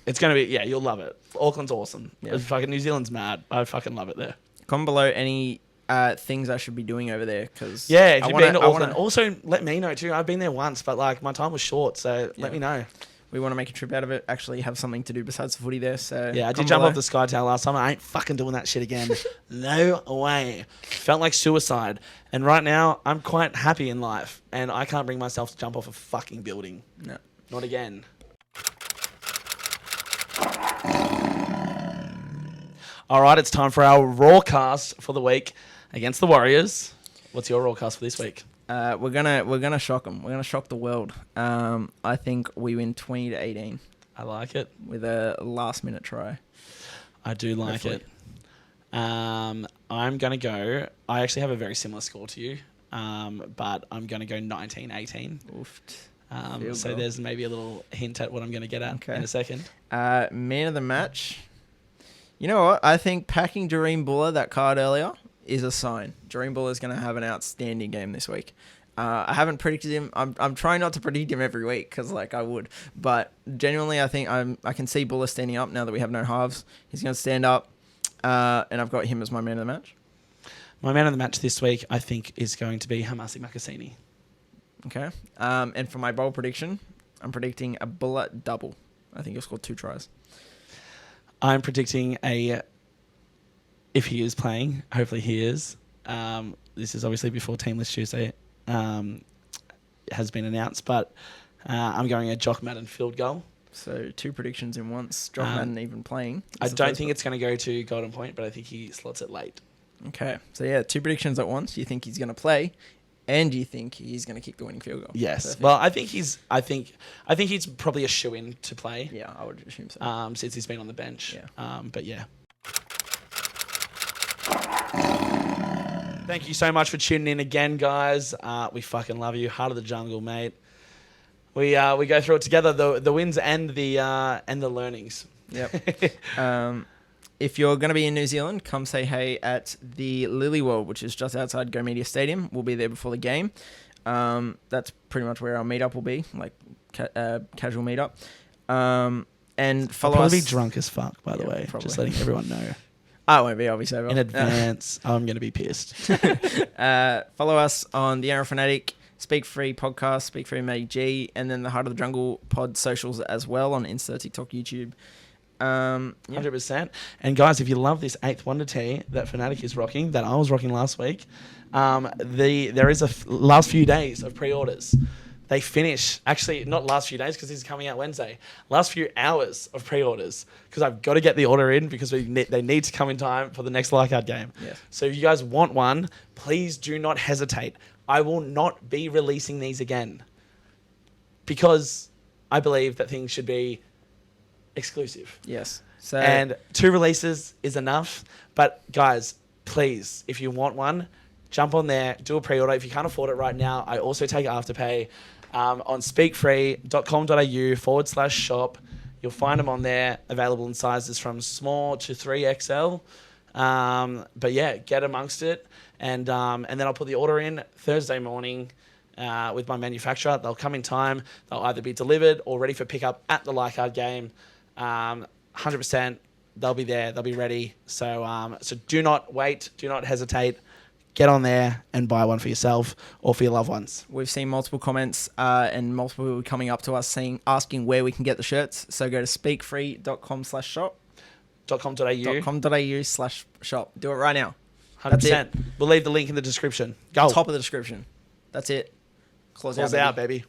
C: It's gonna be. Yeah, you'll love it. Auckland's awesome. Yeah. Fucking New Zealand's mad. I fucking love it there.
B: Comment below any things I should be doing over there. Cause
C: Yeah, if you've been to
B: I
C: Auckland, also let me know too. I've been there once, but like my time was short, so let me know.
B: We want to make a trip out of it. Actually, have something to do besides the footy there. So
C: Yeah, I did jump off the Sky Tower last time. I ain't fucking doing that shit again. No way. Felt like suicide. And right now, I'm quite happy in life, and I can't bring myself to jump off a fucking building.
B: No,
C: not again. All right, it's time for our Roarcast for the week against the Warriors. What's your Roarcast for this week?
B: we're gonna shock them. We're gonna shock the world. I think we win 20-18
C: I like it.
B: with a last-minute try.
C: I do like
B: Hopefully.
C: it. I'm going to go... I actually have a very similar score to you, but I'm going to go 19-18.
B: Oofed.
C: So there's maybe a little hint at what I'm going to get at in a second.
B: Man of the match. You know what? I think packing Doreen Buller, that card earlier, is a sign. Doreen Buller is going to have an outstanding game this week. I haven't predicted him. I'm trying not to predict him every week because like I would, but genuinely I think I can see Buller standing up now that we have no halves. He's going to stand up, and I've got him as my man of the match.
C: My man of the match this week, I think, is going to be Hamasi Makasini.
B: Okay. And for my bold prediction, I'm predicting a Buller double. I think he'll score 2 tries.
C: I'm predicting if he is playing, hopefully he is. This is obviously before Team List Tuesday has been announced, but I'm going a Jock Madden field goal.
B: So 2 predictions in once. Jock Madden even playing.
C: I don't think it's going to go to Golden Point, but I think he slots it late.
B: Okay. So yeah, 2 predictions at once. You think he's going to play, and you think he's going to to kick the winning field goal.
C: Yes.
B: Perfect.
C: Well, I think he's probably a shoe-in to play.
B: Yeah, I would assume so.
C: Since he's been on the bench.
B: Yeah.
C: But yeah. Thank you so much for tuning in again, guys. We fucking love you. Heart of the jungle, mate. We go through it together, the wins and the learnings.
B: Yep. If you're going to be in New Zealand, come say hey at the Lily World, which is just outside Go Media Stadium. We'll be there before the game. That's pretty much where our meetup will be, like casual meetup. And follow
C: I'll probably
B: us.
C: be drunk as fuck, by the way.
B: Probably.
C: Just letting everyone know.
B: I won't be, I'll be sober.
C: In advance, I'm going to be pissed.
B: Follow us on the Arrow Fanatic, Speak Free podcast, Speak Free Matty G, and then the Heart of the Jungle pod socials as well on Insta, TikTok, YouTube.
C: 100%. And guys, if you love this 8th Wonder tee that Fanatic is rocking, that I was rocking last week, there is last few days of pre-orders. They finish, actually not last few days because this is coming out Wednesday, last few hours of pre-orders because I've got to get the order in because they need to come in time for the next Leichhardt game.
B: Yes.
C: So if you guys want one, please do not hesitate. I will not be releasing these again because I believe that things should be exclusive.
B: Yes. So
C: And 2 releases is enough. But guys, please, if you want one, jump on there, do a pre-order. If you can't afford it right now, I also take Afterpay on speakfree.com.au/shop. You'll find them on there, available in sizes from small to 3XL. But yeah, get amongst it. And then I'll put the order in Thursday morning with my manufacturer. They'll come in time. They'll either be delivered or ready for pickup at the Leichhardt game. 100%. They'll be there. They'll be ready. So do not wait. Do not hesitate. Get on there and buy one for yourself or for your loved ones.
B: we've seen multiple comments and multiple people coming up to us asking where we can get the shirts. So go to speakfree.com/shop.
C: .com.au.
B: Do it right now.
C: 100%. We'll leave the link in the description. Go.
B: Top of the description. That's it. Close
C: Close
B: out,
C: out, baby.